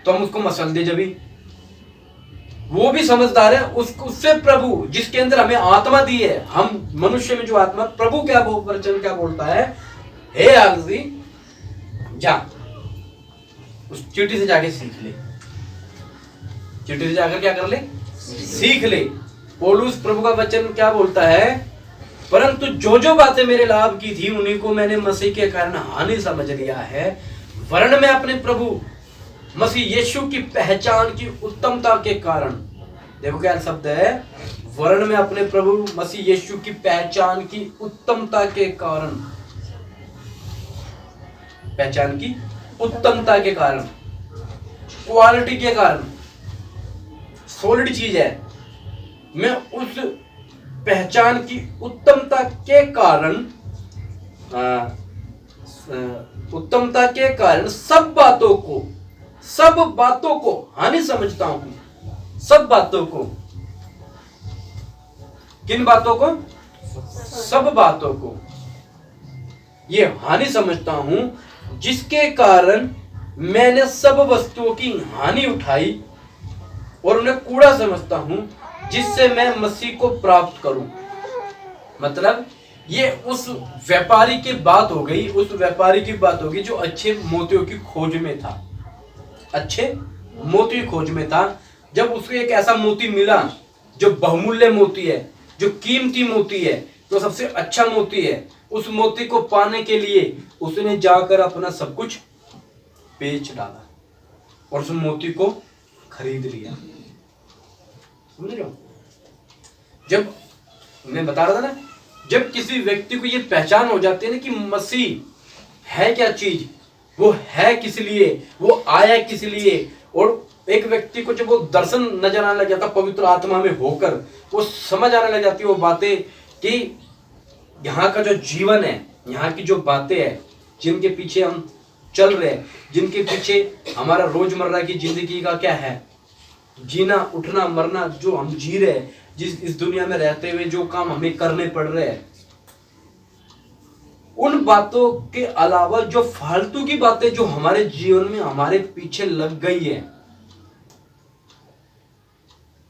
तो हम उसको मसल दे, जब वो भी समझदार है, उससे प्रभु जिसके अंदर हमें आत्मा दी है, हम मनुष्य में जो आत्मा, प्रभु क्या वचन क्या बोलता है, हे आलसी जा, उस चींटी से जाके सीख ले, चींटी से जाकर क्या कर ले, सीख ले। पौलुस प्रभु का वचन क्या बोलता है, परंतु जो जो बातें मेरे लाभ की थी उन्हीं को मैंने मसीह के कारण हानि समझ लिया है, वरन मैं अपने प्रभु मसीह यीशु की पहचान की उत्तमता के कारण, देखो क्या शब्द है, वरन में अपने प्रभु मसीह यीशु की पहचान की उत्तमता के कारण, पहचान की उत्तमता के कारण, क्वालिटी के कारण, सॉलिड चीज है, मैं उस पहचान की उत्तमता के कारण, उत्तमता के कारण सब बातों को हानि समझता हूं। सब बातों को, किन बातों को, सब बातों को ये हानि समझता हूं, जिसके कारण मैंने सब वस्तुओं की हानि उठाई और उन्हें कूड़ा समझता हूं, जिससे मैं मसीह को प्राप्त करूं। मतलब ये उस व्यापारी की बात हो गई, उस व्यापारी की बात होगी जो अच्छे मोतियों की खोज में था, अच्छे मोती खोज में था। जब उसको एक ऐसा मोती मिला जो बहुमूल्य मोती है, जो कीमती मोती है, जो सबसे अच्छा मोती है, उस मोती को पाने के लिए उसने जाकर अपना सब कुछ बेच डाला और उस मोती को खरीद लिया। समझ रहे हो? जब मैं बता रहा था ना, जब किसी व्यक्ति को ये पहचान हो जाती है ना कि मसीह है क्या चीज, वो है किस लिए, वो आया किस लिए, और एक व्यक्ति को जब वो दर्शन नजर आने लग जाता पवित्र आत्मा में होकर, वो समझ आने लग जाती है वो बातें कि यहाँ का जो जीवन है, यहाँ की जो बातें हैं, जिनके पीछे हम चल रहे हैं, जिनके पीछे हमारा रोजमर्रा की जिंदगी का क्या है, जीना उठना मरना जो हम जी रहे हैं, जिस इस दुनिया में रहते हुए जो काम हमें करने पड़ रहे हैं, उन बातों के अलावा जो फालतू की बातें जो हमारे जीवन में हमारे पीछे लग गई है,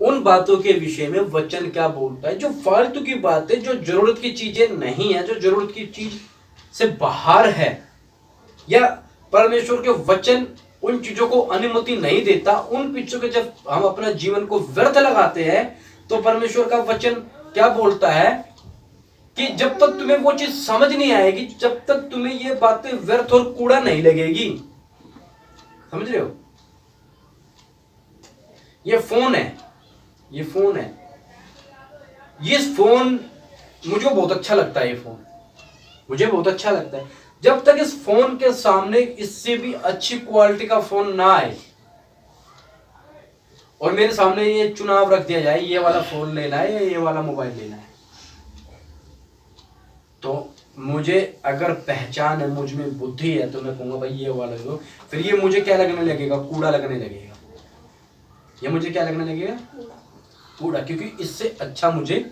उन बातों के विषय में वचन क्या बोलता है। जो फालतू की बातें, जो जरूरत की चीजें नहीं है, जो जरूरत की चीज से बाहर है, या परमेश्वर के वचन उन चीजों को अनुमति नहीं देता, उन पीछे के जब हम अपना जीवन को व्यर्थ लगाते हैं, तो परमेश्वर का वचन क्या बोलता है कि जब तक तुम्हें वो चीज समझ नहीं आएगी, जब तक तुम्हें ये बातें व्यर्थ और कूड़ा नहीं लगेगी। समझ रहे हो? ये फोन है, ये फोन है, ये फोन मुझे बहुत अच्छा लगता है। ये फोन मुझे बहुत अच्छा लगता है। जब तक इस फोन के सामने इससे भी अच्छी क्वालिटी का फोन ना आए और मेरे सामने ये चुनाव रख दिया जाए, ये वाला फोन लेना है या ये वाला मोबाइल लेना है, तो मुझे अगर पहचान है, मुझ में बुद्धि है, तो मैं कहूंगा भाई ये वाला लो। फिर ये मुझे क्या लगने लगेगा? कूड़ा लगने लगेगा। ये मुझे क्या लगने लगेगा? कूड़ा, क्योंकि इससे अच्छा मुझे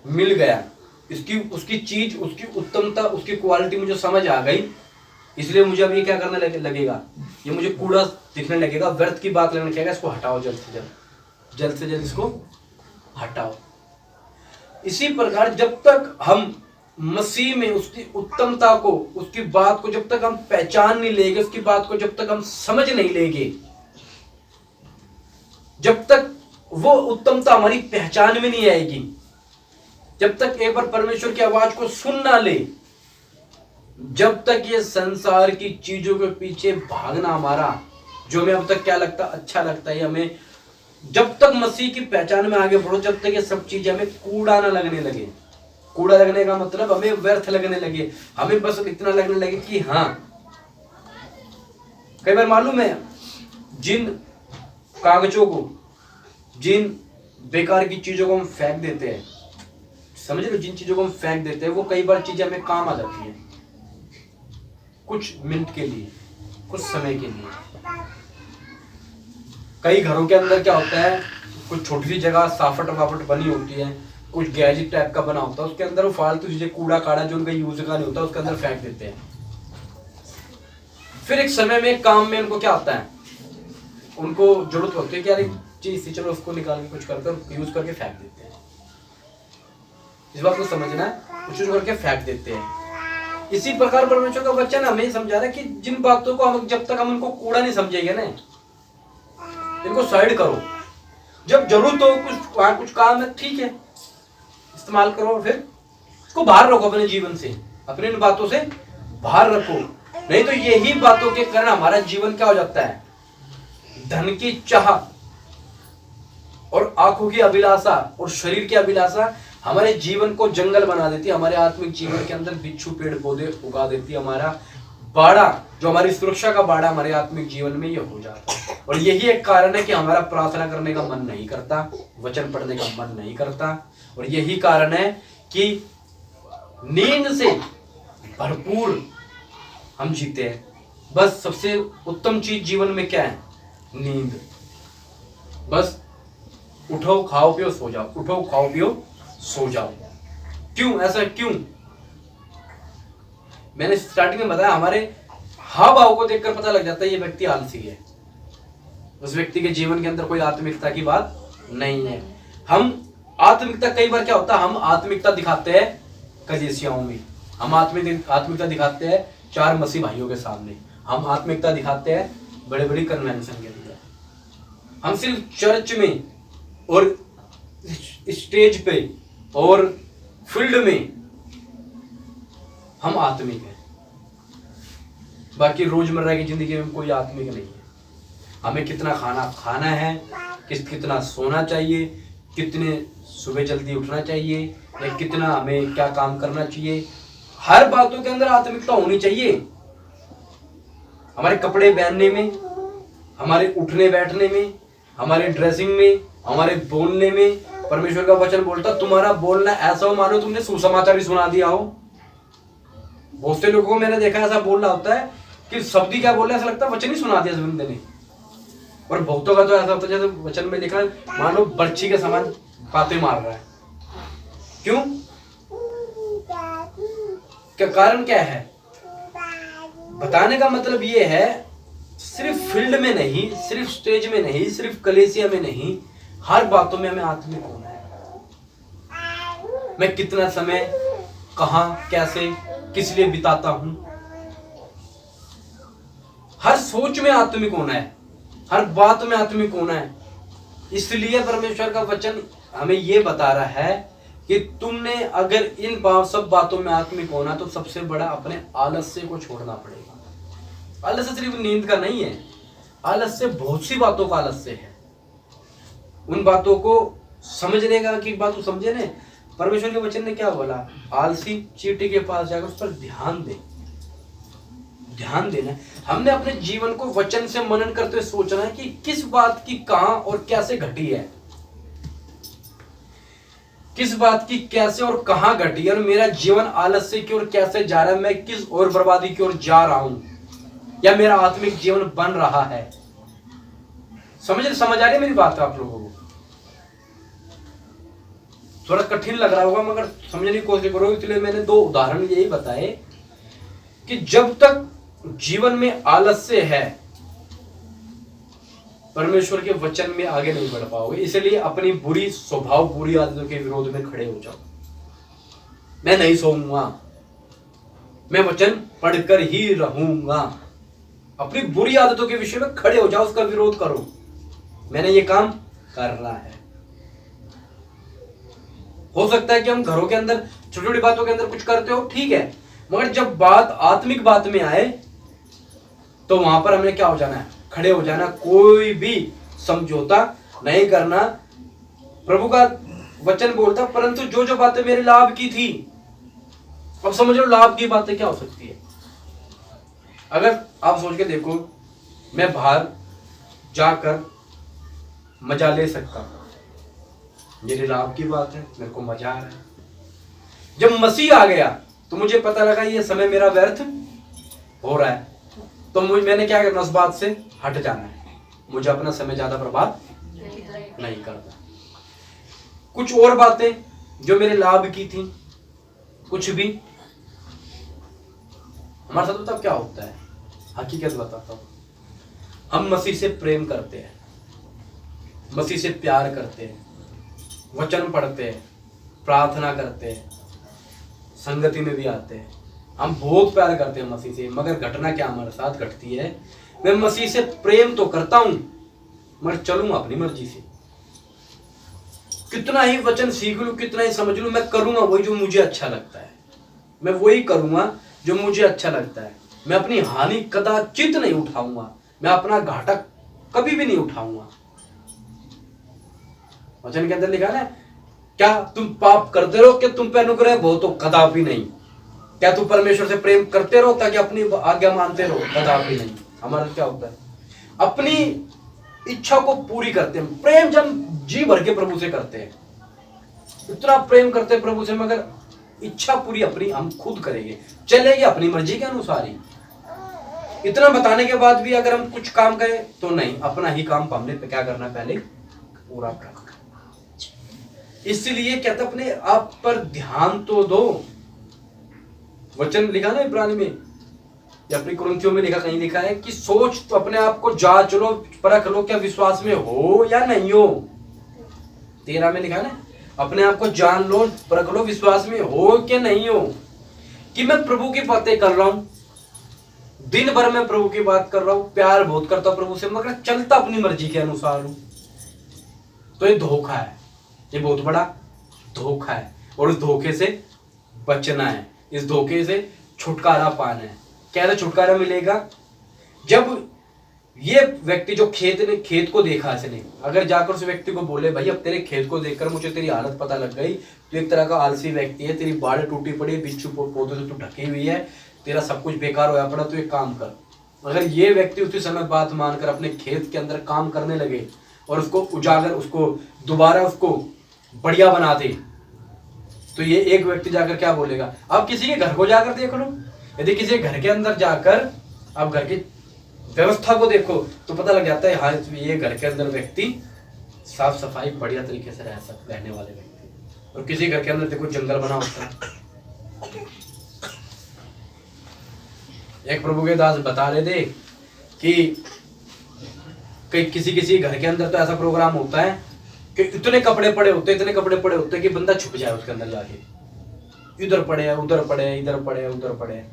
मिल गया। इसकी उसकी चीज, उसकी उत्तमता, उसकी क्वालिटी मुझे समझ आ गई, इसलिए मुझे अब ये क्या करने लगेगा? ये मुझे कूड़ा दिखने लगेगा, व्यर्थ की बात लगने लगेगा। इसको हटाओ जल्द से जल्द, जल्द से जल्द इसको हटाओ। इसी प्रकार जब तक हम मसीह में उसकी उत्तमता को, उसकी बात को जब तक हम पहचान नहीं लेंगे, उसकी बात को जब तक हम समझ नहीं लेंगे, जब तक वो उत्तमता हमारी पहचान में नहीं आएगी, जब तक एक बार परमेश्वर की आवाज को सुन ना ले, जब तक ये संसार की चीजों के पीछे भागना हमारा, जो हमें अब तक क्या लगता अच्छा लगता है, हमें जब तक मसीह की पहचान में आगे बढ़ो, जब तक ये सब चीजें हमें कूड़ा ना लगने लगे। कूड़ा लगने का मतलब हमें व्यर्थ लगने लगे, हमें बस इतना लगने लगे कि हाँ। कई बार मालूम है, जिन कागजों को, जिन बेकार की चीजों को हम फेंक देते हैं, समझ लो, जिन चीजों को हम फेंक देते हैं, वो कई बार चीजें हमें काम आ जाती है, कुछ मिनट के लिए, कुछ समय के लिए। कई घरों के अंदर क्या होता है, कुछ छोटी सी जगह साफट वाफट बनी होती है, कुछ गैजेट टाइप का बना होता है, उसके अंदर वो फालतू चीजें, कूड़ा काड़ा जो उनका यूज का नहीं होता, उसके अंदर फेंक देते हैं। फिर एक समय में, काम में उनको क्या होता है, उनको जरूरत होती है कि यार एक चीज थी, चलो उसको निकाल के कुछ करके यूज करके फेंक देते हैं। इस बात को समझना, कुछ यूज करके फेंक देते हैं। इसी प्रकार परमेश्वर का वचन हमें समझा रहा है कि जिन बातों को हम, जब तक हम उनको कूड़ा नहीं समझेंगे ना, इनको साइड करो। जब जरूरत हो, कुछ वहां कुछ काम है, ठीक है, इस्तेमाल करो, फिर इसको बाहर रखो अपने जीवन से, अपने इन बातों से बाहर रखो। नहीं तो यही बातों के कारण हमारा जीवन क्या हो जाता है, धन की चाह और आंखों की अभिलाषा और शरीर की अभिलाषा हमारे जीवन को जंगल बना देती है, हमारे आत्मिक जीवन के अंदर बिच्छू पेड़ पौधे उगा देती है। हमारा बाड़ा, जो हमारी सुरक्षा का बाड़ा हमारे आत्मिक जीवन में ये हो जाता है। और यही एक कारण है कि हमारा प्रार्थना करने का मन नहीं करता, वचन पढ़ने का मन नहीं करता, और यही कारण है कि नींद से भरपूर हम जीते हैं। बस सबसे उत्तम चीज जीवन में क्या है? नींद। बस उठो, खाओ पियो, सो जाओ, उठो, खाओ पियो, सो जाओ। क्यों ऐसा? क्यों? मैंने स्टार्टिंग में बताया, हमारे हाव भाव को देखकर पता लग जाता है ये व्यक्ति आलसी है, उस व्यक्ति के जीवन के अंदर कोई आत्मिकता की बात नहीं है। हम आत्मिकता, कई बार क्या होता है, हम आत्मिकता दिखाते हैं कलीसियाओं में, हम आत्मिकता दिखाते हैं चार मसीह भाइयों के सामने, हम आत्मिकता दिखाते हैं बड़े बड़े कन्वेंशन के अंदर, हम सिर्फ चर्च में और स्टेज पे और फील्ड में हम आत्मिक हैं, बाकी रोजमर्रा की जिंदगी में कोई आत्मिक नहीं है। हमें कितना खाना खाना है, कितना सोना चाहिए, कितने सुबह जल्दी उठना चाहिए, या कितना हमें क्या काम करना चाहिए, हर बातों के अंदर आत्मिकता होनी चाहिए। हमारे कपड़े पहनने में, हमारे उठने बैठने में, हमारे ड्रेसिंग में, हमारे बोलने में। परमेश्वर का वचन बोलता तुम्हारा बोलना ऐसा हो मानो तुमने सुसमाचार ही सुना दिया हो। बहुत से लोगों को मैंने देखा ऐसा बोल रहा होता है कि शब्द ही क्या बोल रहा है, ऐसा लगता है वचन ही सुना दिया बंदे ने। और बहुतों का तो ऐसा होता है जैसे वचन में लिखा है मानो बर्छी के समान बातें मार रहा है। क्यों? इसका कारण क्या है? बताने का मतलब ये है, सिर्फ फील्ड में नहीं, सिर्फ स्टेज में नहीं, सिर्फ कलीसिया में नहीं, हर बातों में हमें आत्मिक होना है। मैं कितना समय कहां कैसे किस लिए बिताता हूं, हर सोच में आत्मिक होना है, हर बात में आत्मिक होना है। इसलिए परमेश्वर का वचन हमें यह बता रहा है कि तुमने अगर इन सब बातों में आत्मिक होना, तो सबसे बड़ा अपने आलस्य को छोड़ना पड़ेगा। आलस्य सिर्फ नींद का नहीं है, आलस्य बहुत सी बातों का आलस्य है। उन बातों को समझने का की बात को समझे ने, परमेश्वर के वचन ने क्या बोला? आलसी चींटी के पास जाकर उस पर ध्यान दे, ध्यान देना। हमने अपने जीवन को वचन से मनन करते हुए सोचना है कि किस बात की कहां और कैसे घटी है, किस बात की कैसे और कहां घटी है, और मेरा जीवन आलस्य की ओर कैसे जा रहा है, मैं किस और बर्बादी की ओर जा रहा हूं, या मेरा आत्मिक जीवन बन रहा है। समझ आ रही है मेरी बात आप लोगों को? थोड़ा कठिन लग रहा होगा, मगर समझने की कोशिश करो। इसलिए मैंने 2 उदाहरण यही बताए कि जब तक जीवन में आलस्य है, परमेश्वर के वचन में आगे नहीं बढ़ पाओगे। इसलिए अपनी बुरी स्वभाव, बुरी आदतों के विरोध में खड़े हो जाओ। मैं नहीं सोऊंगा, मैं वचन पढ़कर ही रहूंगा। अपनी बुरी आदतों के विषय में खड़े हो जाओ, उसका विरोध करो। मैंने ये काम करना है। हो सकता है कि हम घरों के अंदर छोटी छोटी बातों के अंदर कुछ करते हो, ठीक है, मगर जब बात आत्मिक बात में आए तो वहां पर हमें क्या हो जाना है? खड़े हो जाना। कोई भी समझौता नहीं करना। प्रभु का वचन बोलता, परंतु जो जो बातें मेरे लाभ की थी, अब समझ लो लाभ की बातें क्या हो सकती है। अगर आप सोच के देखो, मैं बाहर जाकर मजा ले सकता हूं, मेरे लाभ की बात है, मेरे को मजा आ रहा है। जब मसीह आ गया तो मुझे पता लगा ये समय मेरा व्यर्थ हो रहा है, तो मैंने क्या करना? उस बात से हट जाना है। मुझे अपना समय ज्यादा बर्बाद नहीं करना। कुछ और बातें जो मेरे लाभ की थी, कुछ भी, हमारे साथ बताओ क्या होता है? हकीकत बताता हूं। हम मसीह से प्रेम करते हैं, मसीह से प्यार करते हैं, वचन पढ़ते हैं, प्रार्थना करते हैं, संगति में भी आते हैं, हम बहुत प्यार करते हैं मसीह से। मगर घटना क्या हमारे साथ घटती है? मैं मसीह से प्रेम तो करता हूं, मगर चलूंगा अपनी मर्जी से। कितना ही वचन सीख लूं, कितना ही समझ लूं, मैं करूंगा वही जो मुझे अच्छा लगता है। मैं वही करूंगा जो मुझे अच्छा लगता है। मैं अपनी हानि कदाचित नहीं उठाऊंगा, मैं अपना घाटा कभी भी नहीं उठाऊंगा। वचन के अंदर लिखा है, क्या तुम पाप करते रहो कि तुम पे अनुग्रह हो? तो कदापि नहीं। क्या तुम परमेश्वर से प्रेम करते रहो ताकि अपनी आज्ञा मानते रहो? कदापि नहीं। हमारा क्या होता है? अपनी इच्छा को पूरी करते हैं। प्रेम जब जी भर के प्रभु से करते हैं, इतना प्रेम करते हैं प्रभु से, मगर इच्छा पूरी अपनी हम खुद करेंगे, चलेंगे अपनी मर्जी के अनुसार ही। इतना बताने के बाद भी अगर हम कुछ काम करें तो नहीं, अपना ही काम हमने क्या करना, पहले पूरा करना। इसलिए कहते अपने आप पर ध्यान तो दो। वचन लिखा ना इब्रानी में, या अपनी कुरिन्थियों में लिखा, कहीं लिखा है कि सोच तो अपने आप को जांच लो, परख लो, क्या विश्वास में हो या नहीं हो। 13 में लिखा है ना, अपने आप को जान लो, परख लो, विश्वास में हो कि नहीं हो। कि मैं प्रभु की बातें कर रहा हूं, दिन भर मैं प्रभु की बात कर रहा हूं, प्यार बहुत करता हूं प्रभु से, मगर चलता अपनी मर्जी के अनुसार हूं, तो ये धोखा है। ये बहुत बड़ा धोखा है, और उस धोखे से बचना है, इस धोखे से छुटकारा पाना है। कैसे छुटकारा मिलेगा? जब ये व्यक्ति जो खेत को देखा इसने, अगर जाकर उस व्यक्ति को बोले, भाई अब तेरे खेत को देखकर मुझे तेरी हालत पता लग गई, तो एक तरह का आलसी व्यक्ति है, तेरी बाढ़ टूटी पड़ी है, बिच्छू पौधों से तू ढकी हुई है, तेरा सब कुछ बेकार होया पड़ा, तो एक काम कर। अगर ये व्यक्ति उसी समय बात मानकर अपने खेत के अंदर काम करने लगे और उसको उजागर, उसको दोबारा उसको बढ़िया बना दे, तो ये एक व्यक्ति जाकर क्या बोलेगा? आप किसी के घर को जाकर देख लो, यदि किसी घर के अंदर जाकर आप घर की व्यवस्था को देखो तो पता लग जाता है, हाँ ये घर के अंदर व्यक्ति साफ सफाई बढ़िया तरीके से रहने वाले व्यक्ति। और किसी घर के अंदर देखो जंगल बना होता है, एक प्रभु के दास बता रहे थे कि किसी घर के अंदर तो ऐसा प्रोग्राम होता है कि इतने कपड़े पड़े होते हैं कि बंदा छुप जाए उसके अंदर जाके। इधर पड़े हैं, उधर पड़े हैं, इधर पड़े हैं, उधर पड़े हैं।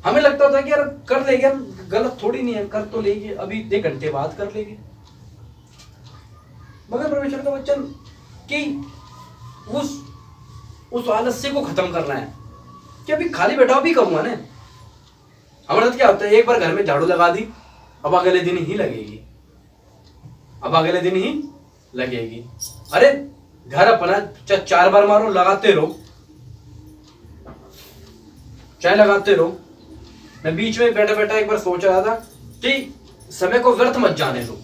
हमें लगता होता है कि यार कर लेंगे, गलत थोड़ी नहीं है, कर तो लेंगे, अभी 1 घंटे बाद कर लेंगे। मगर परमेश्वर का वचन कि उस आलस्य को खत्म करना है कि अभी खाली बैठा भी करूंगा ना। हमारे साथ क्या होता है, एक बार घर में झाड़ू लगा दी, अब अगले दिन ही लगेगी, अब अगले दिन ही लगेगी। अरे घर अपना 4 बार मारो, लगाते रहो, चाहे लगाते रहो। मैं बीच में बैठा बैठा एक बार सोच रहा था कि समय को व्यर्थ मत जाने दो,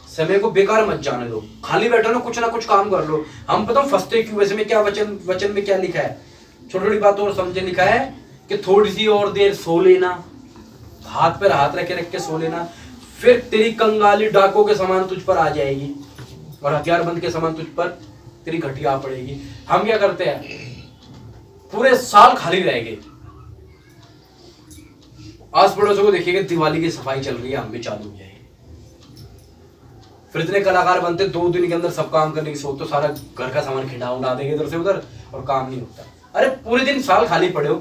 समय को बेकार मत जाने दो, खाली बैठो ना कुछ काम कर लो। हम पता फंसते क्यों? वैसे में क्या वचन में क्या लिखा है, छोटी छोटी बात और समझे, लिखा है कि थोड़ी सी और देर सो लेना, हाथ पर हाथ रख के सो लेना, फिर तेरी कंगाली डाकों के समान तुझ पर आ जाएगी और हथियारबंद के समान तुझ पर तेरी घटिया पड़ेगी। हम क्या करते हैं, पूरे साल खाली रह गए। आस पड़ोसों को देखिएगा, दिवाली की सफाई चल रही है, हम भी चालू हो जाएंगे। फिर इतने कलाकार बनते 2 दिन के अंदर सब काम करने की सोच, तो सारा घर का सामान खिंडा उड़ा देंगे इधर से उधर और काम नहीं होता। अरे पूरे दिन साल खाली पड़े हो,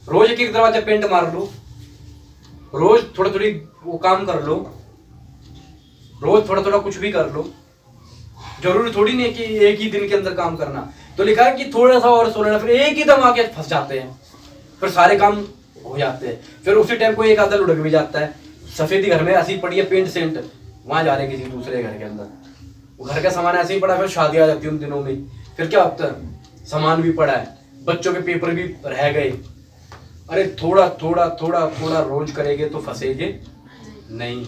रोज एक दरवाजा पेंट मार लो, रोज थोड़ा थोड़ी वो काम कर लो, रोज थोड़ा थोड़ा कुछ भी कर लो। जरूरी थोड़ी नहीं है कि एक ही दिन के अंदर काम करना। तो लिखा है कि थोड़ा सा और सो लेना, फिर एक ही दम आके फंस जाते हैं, फिर सारे काम हो जाते हैं। फिर उसी टाइम को एक आधा लुढ़क भी जाता है। सफेदी घर में ऐसी पड़ी है, पेंट सेंट, वहां जा रहे हैं किसी दूसरे घर के अंदर, वो घर का सामान ऐसे ही पड़ा, फिर शादी आ जाती है उन दिनों में। फिर क्या होता है, सामान भी पड़ा है, बच्चों के पेपर भी रह गए। अरे थोड़ा थोड़ा थोड़ा थोड़ा रोज करेंगे तो फंसेंगे नहीं,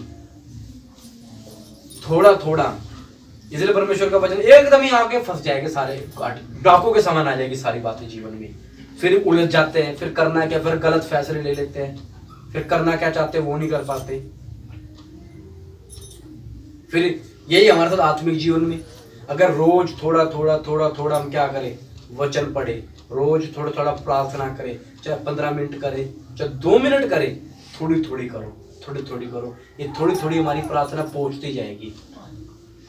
थोड़ा थोड़ा। इसलिए परमेश्वर का वचन एकदम ही आके फंस जाएंगे, सारे डाकों के समान आ जाएगी सारी बातें जीवन में। फिर उलझ जाते हैं, फिर करना क्या, फिर गलत फैसले ले लेते हैं, फिर करना क्या चाहते हैं वो नहीं कर पाते। फिर यही हमारे साथ आत्मिक जीवन में, अगर रोज थोड़ा थोड़ा थोड़ा थोड़ा हम क्या करें, वचन पढ़े, रोज थोड़ा थोड़ा प्रार्थना करें, चाहे 15 मिनट करें, चाहे 2 मिनट करें, थोड़ी थोड़ी करो, थोड़ी थोड़ी करो, ये थोड़ी थोड़ी हमारी प्रार्थना पहुंचती जाएगी।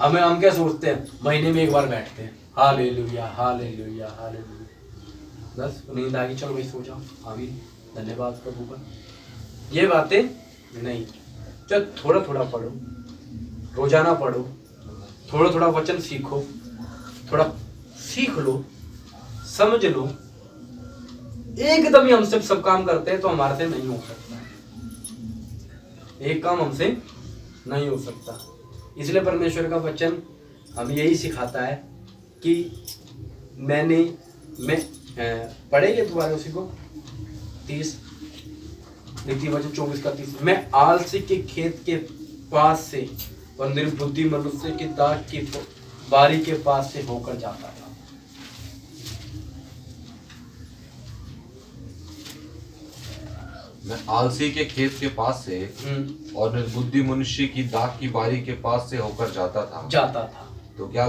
हम क्या सोचते हैं, महीने में 1 बार बैठते हैं, हालेलुया हालेलुया हालेलुया, बस नींद आ गई, चलो भाई सो जाओ, आमीन, धन्यवाद प्रभु का। ये बातें नहीं, चलो थोड़ा थोड़ा पढ़ो, रोजाना पढ़ो, थोड़ा थोड़ा वचन सीखो, थोड़ा सीख लो, समझ लो। एकदम ही हमसे सब काम करते हैं तो हमारे से नहीं हो सकता, एक काम हमसे नहीं हो सकता। इसलिए परमेश्वर का वचन हमें यही सिखाता है कि मैं पढ़ेंगे दोबारा उसी को 30 नीति वचन 24 का 30, मैं आलसी के खेत के पास से और निर्बुद्धि मनुष्य की दाख की बारी के पास से होकर जाता था। मैं आलसी के खेत के पास से और निर्बुद्धि मनुष्य की दाख की बारी के पास से होकर जाता था। तो क्या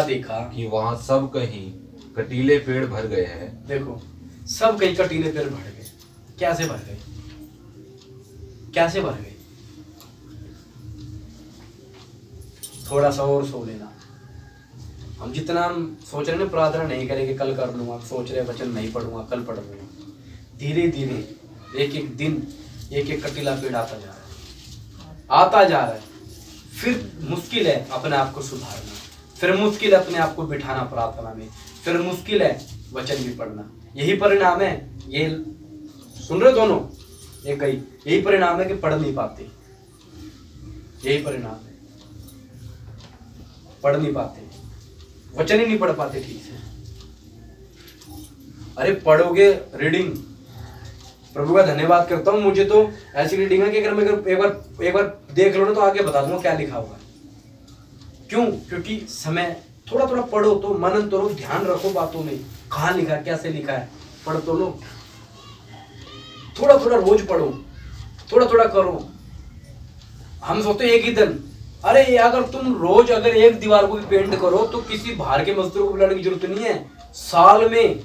देखा कि वहां सब कहीं कटीले पेड़ भर गए हैं। देखो, सब कहीं कटीले पेड़ भर गए। कैसे भर गए? थोड़ा सा और सो लेना। हम जितना हम सोच रहे हैं प्रार्थना नहीं करेंगे, कल कर लूंगा, सोच रहे वचन नहीं पढ़ूंगा, कल पढ़ लूंगा, धीरे धीरे एक एक दिन एक एक कटीला पेड़ आता जा रहा है। फिर मुश्किल है अपने आप को सुधारना, फिर मुश्किल है अपने आप को बिठाना प्रार्थना में, फिर मुश्किल है वचन भी पढ़ना। यही परिणाम है, ये सुन रहे दोनों, यही परिणाम है कि पढ़ नहीं पाते। यही परिणाम है, पढ़ नहीं पाते, वचन ही नहीं पढ़ पाते ठीक से। अरे पढ़ोगे रीडिंग, प्रभु का धन्यवाद करता हूँ, मुझे तो ऐसी रीडिंग है कि अगर मैं एक बार देख लो ना तो आगे बता दूंगा क्या लिखा होगा। क्यों? क्योंकि समय थोड़ा थोड़ा पढ़ो तो, मनन तो लो, ध्यान रखो बातों में, कहाँ लिखा है, कैसे लिखा है, पढ़ तो लो। थोड़ा थोड़ा रोज पढ़ो, थोड़ा थोड़ा करो। हम सोचते एक ही दिन, अरे अगर तुम रोज अगर एक दीवार को भी पेंट करो तो किसी बाहर के मजदूर को बुलाने की जरूरत नहीं है। साल में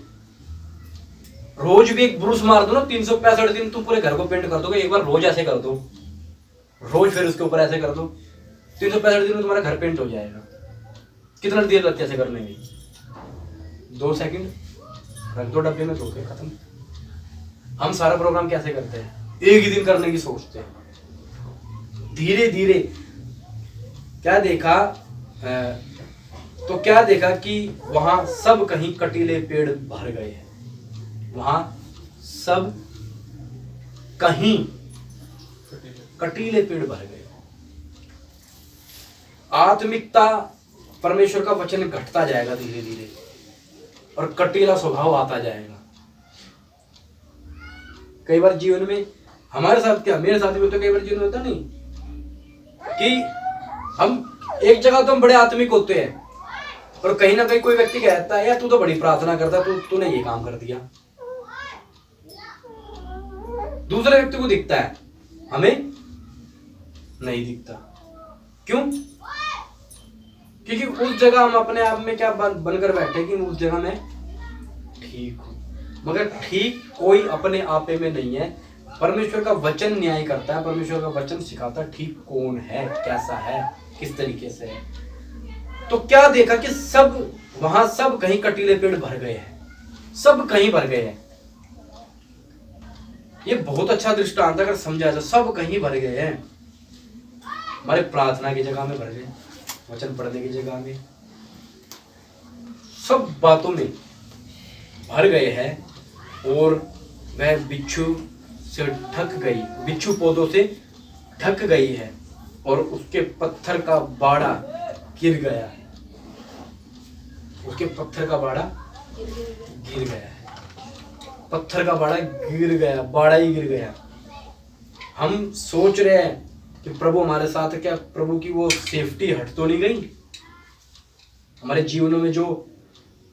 रोज भी एक ब्रूस मार दो ना, 365 दिन तुम पूरे घर को पेंट कर दोगे। एक बार रोज ऐसे कर दो, रोज फिर उसके ऊपर ऐसे कर दो, 365 दिन में तुम्हारा घर पेंट हो जाएगा। कितना देर लगती है ऐसे करने में? 2 सेकंड, रख दो डब्बे में, धो के खत्म। हम सारा प्रोग्राम कैसे करते हैं? एक ही दिन करने की सोचते हैं। धीरे धीरे क्या देखा, तो क्या देखा कि वहां सब कहीं कटीले पेड़ भर गए हैं। वहां सब कहीं कटीले पेड़ भर गए। आत्मिकता, परमेश्वर का वचन घटता जाएगा धीरे धीरे, और कटीला स्वभाव आता जाएगा। कई बार जीवन में हमारे साथ, क्या मेरे साथ भी तो कई बार जीवन में होता नहीं कि हम एक जगह तो हम बड़े आत्मिक होते हैं, और कहीं ना कहीं कोई व्यक्ति कहता है यार तू तो बड़ी प्रार्थना करता, तूने ये काम कर दिया। दूसरे व्यक्ति को दिखता है, हमें नहीं दिखता। क्यों? क्योंकि उस जगह हम अपने आप में क्या बनकर बैठे कि उस जगह में ठीक हूं, मगर ठीक कोई अपने आपे में नहीं है। परमेश्वर का वचन न्याय करता है, परमेश्वर का वचन सिखाता है ठीक कौन है, कैसा है, किस तरीके से है। तो क्या देखा कि वहां सब कहीं कटीले पेड़ भर गए हैं, सब कहीं भर गए हैं। ये बहुत अच्छा दृष्टांत अगर समझा जाए, सब कहीं भर गए हैं। हमारे प्रार्थना की जगह में भर गए, वचन पढ़ने की जगह में, सब बातों में भर गए हैं। और वह बिच्छू से ढक गई, बिच्छू पौधों से ढक गई है, और उसके पत्थर का बाड़ा गिर गया है। उसके पत्थर का बाड़ा गिर गया है, पत्थर का बाड़ा गिर गया, बाड़ा ही गिर गया। हम सोच रहे हैं कि प्रभु हमारे साथ है, क्या प्रभु की वो सेफ्टी हट तो नहीं गई? हमारे जीवनों में जो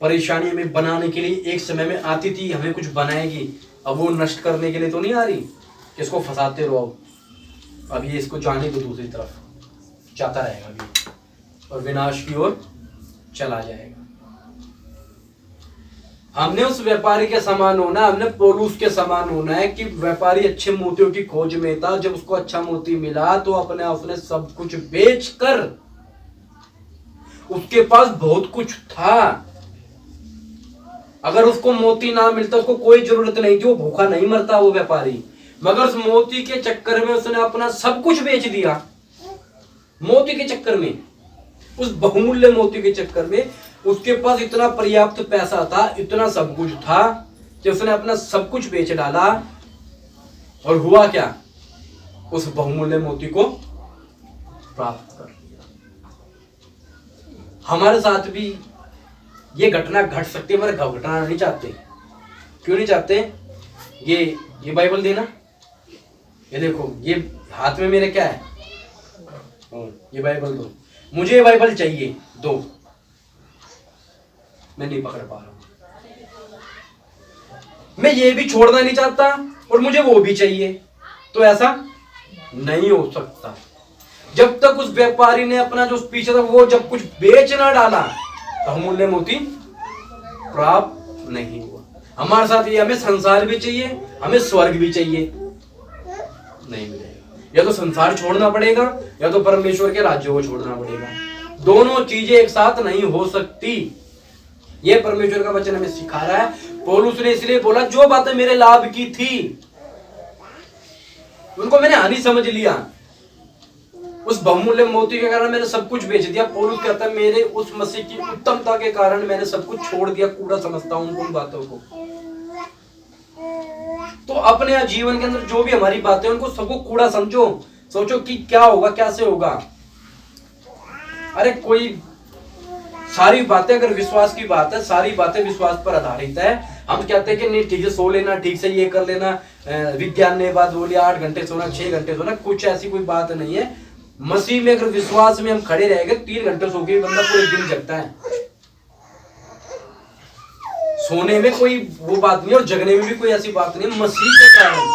परेशानी हमें बनाने के लिए एक समय में आती थी, हमें कुछ बनाएगी, अब वो नष्ट करने के लिए तो नहीं आ रही। इसको फंसाते रहो, अब ये इसको जाने को दूसरी तरफ जाता रहेगा अभी, और विनाश की ओर चला जाएगा। हमने उस व्यापारी के समान होना, हमने पौलुस के समान होना है कि व्यापारी अच्छे मोतियों की खोज में था। जब उसको अच्छा मोती मिला तो उसने सब कुछ बेचकर, उसके पास बहुत कुछ था। अगर उसको मोती ना मिलता, उसको कोई जरूरत नहीं थी, वो भूखा नहीं मरता वो व्यापारी, मगर उस मोती के चक्कर में उसने अपना सब कुछ बेच दिया। मोती के चक्कर में, उस बहुमूल्य मोती के चक्कर में उसके पास इतना पर्याप्त पैसा था, इतना सब कुछ था कि उसने अपना सब कुछ बेच डाला। और हुआ क्या? उस बहुमूल्य मोती को प्राप्त कर लिया। हमारे साथ भी ये घटना घट सकती है, मगर घटना नहीं चाहते। क्यों नहीं चाहते? ये बाइबल देना, ये देखो, ये हाथ में मेरे क्या है, ये बाइबल दो, मुझे ये बाइबल चाहिए, दो। मैं नहीं पकड़ पा रहा हूं, मैं ये भी छोड़ना नहीं चाहता और मुझे वो भी चाहिए। तो ऐसा नहीं हो सकता। जब तक उस व्यापारी ने अपना जो पीछे था वो जब कुछ बेच ना डाला, तो अमूल्य मोती प्राप्त नहीं हुआ। हमारे साथ ये, हमें संसार भी चाहिए, हमें स्वर्ग भी चाहिए, नहीं मिलेगा। या तो संसार छोड़ना पड़ेगा, या तो परमेश्वर के राज्य को छोड़ना पड़ेगा। दोनों चीजें एक साथ नहीं हो सकती। ये परमेश्वर का वचन हमें सिखा रहा है। पौलुस ने इसलिए बोला, जो बातें मेरे लाभ की थी उनको मैंने हानि समझ लिया, उस बहुमूल्य मोती के कारण मैंने सब कुछ बेच दिया। पौलुस कहता है, मेरे उस मसीह की उत्तमता के कारण मैंने सब कुछ छोड़ दिया, कूड़ा समझता हूं उन बातों को। तो अपने जीवन के अंदर जो भी हमारी बातें उनको सबको कूड़ा समझो, सोचो कि क्या होगा, कैसे होगा। अरे कोई सारी बातें, अगर विश्वास की बात है, सारी बातें विश्वास पर आधारित है। हम कहते हैं कि नहीं ठीक है, सो लेना, ठीक से ये कर लेना, विज्ञान ने बात बोली 8 घंटे सोना, 6 घंटे सोना, कुछ ऐसी कोई बात नहीं है। मसीह में अगर विश्वास में हम खड़े रहेंगे, 3 घंटे सो के बंदा पूरे दिन जगता है। सोने में कोई वो बात नहीं और जगने में भी कोई ऐसी बात नहीं। मसीह के कारण,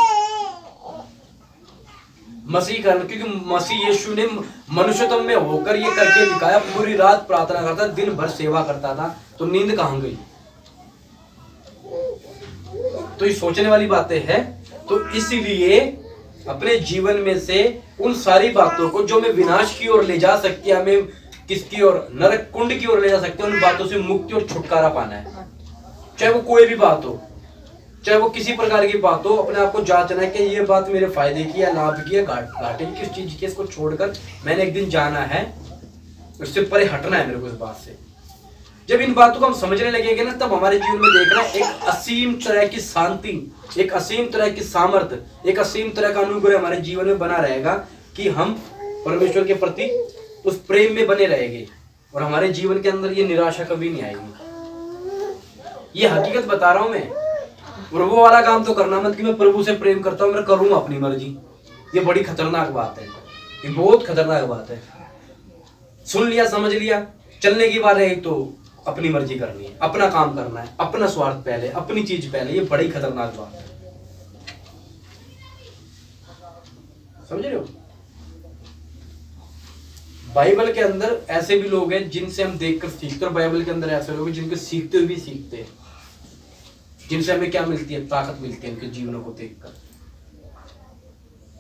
मसीह कारण, क्योंकि मसीह यीशु ने मनुष्यत्व में होकर ये करके दिखाया। पूरी रात प्रार्थना करता, दिन भर सेवा करता था, तो नींद कहां गई? तो ये सोचने वाली बातें हैं। तो इसलिए अपने जीवन में से उन सारी बातों को जो हमें विनाश की ओर ले जा सकती है, हमें किसकी ओर, नरक कुंड की ओर ले जा सकते हैं, उन बातों से मुक्ति और छुटकारा पाना है। चाहे वो कोई भी बात हो, चाहे वो किसी प्रकार की बात हो, अपने आप को जांचना है कि ये बात मेरे फायदे की है, लाभ की है, घाटे की, किस चीज की, इसको छोड़कर मैंने एक दिन जाना है, उससे परे हटना है मेरे को इस बात से। जब इन बातों को हम समझने लगेंगे ना, तब हमारे जीवन में देखना एक असीम तरह की शांति, एक असीम तरह की सामर्थ्य, एक असीम तरह का अनुग्रह हमारे जीवन में बना रहेगा कि हम परमेश्वर के प्रति उस प्रेम में बने रहेंगे और हमारे जीवन के अंदर ये निराशा कभी नहीं आएगी। ये हकीकत बता रहा हूं मैं। और वो वाला काम तो करना मत कि मैं प्रभु से प्रेम करता हूं, मैं करूंगा अपनी मर्जी। ये बड़ी खतरनाक बात है, ये बहुत खतरनाक बात है। सुन लिया, समझ लिया, चलने की बात है तो अपनी मर्जी करनी है, अपना काम करना है, अपना स्वार्थ पहले, अपनी चीज पहले। ये बड़ी खतरनाक बात है, समझ रहे हो? बाइबल के अंदर ऐसे भी लोग हैं जिनसे हम देखकर सीखते, और बाइबल के अंदर ऐसे लोग हैं जिनके सीखते हुए भी सीखते हैं, जिनसे हमें क्या मिलती है, ताकत मिलती है उनके जीवनों को देखकर।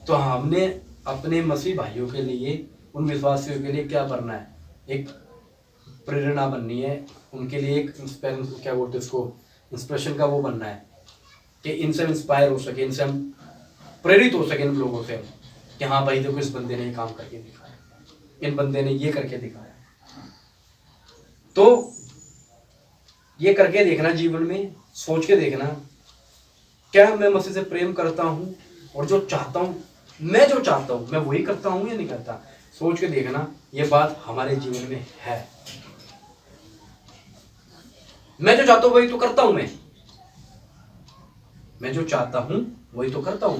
तो हमने अपने मसीह भाइयों के लिए, उन विश्वासियों के लिए क्या करना है? एक प्रेरणा बननी है उनके लिए, एक क्या बोलते हैं उसको, इंस्पिरेशन का वो बनना है कि इनसे इंस्पायर हो सके, इनसे हम प्रेरित हो सके, इन लोगों से कि हाँ भाई देखो इस बंदे ने ये काम करके दिखाया, इन बंदे ने ये करके दिखाया। तो ये करके देखना, जीवन में सोच के देखना, क्या मैं मसीह से प्रेम करता हूँ और जो चाहता हूँ, मैं जो चाहता हूँ मैं वही करता हूँ या नहीं करता? सोच के देखना, ये बात हमारे जीवन में है। मैं जो चाहता हूं वही तो करता हूं, मैं जो चाहता हूं वही तो करता हूं।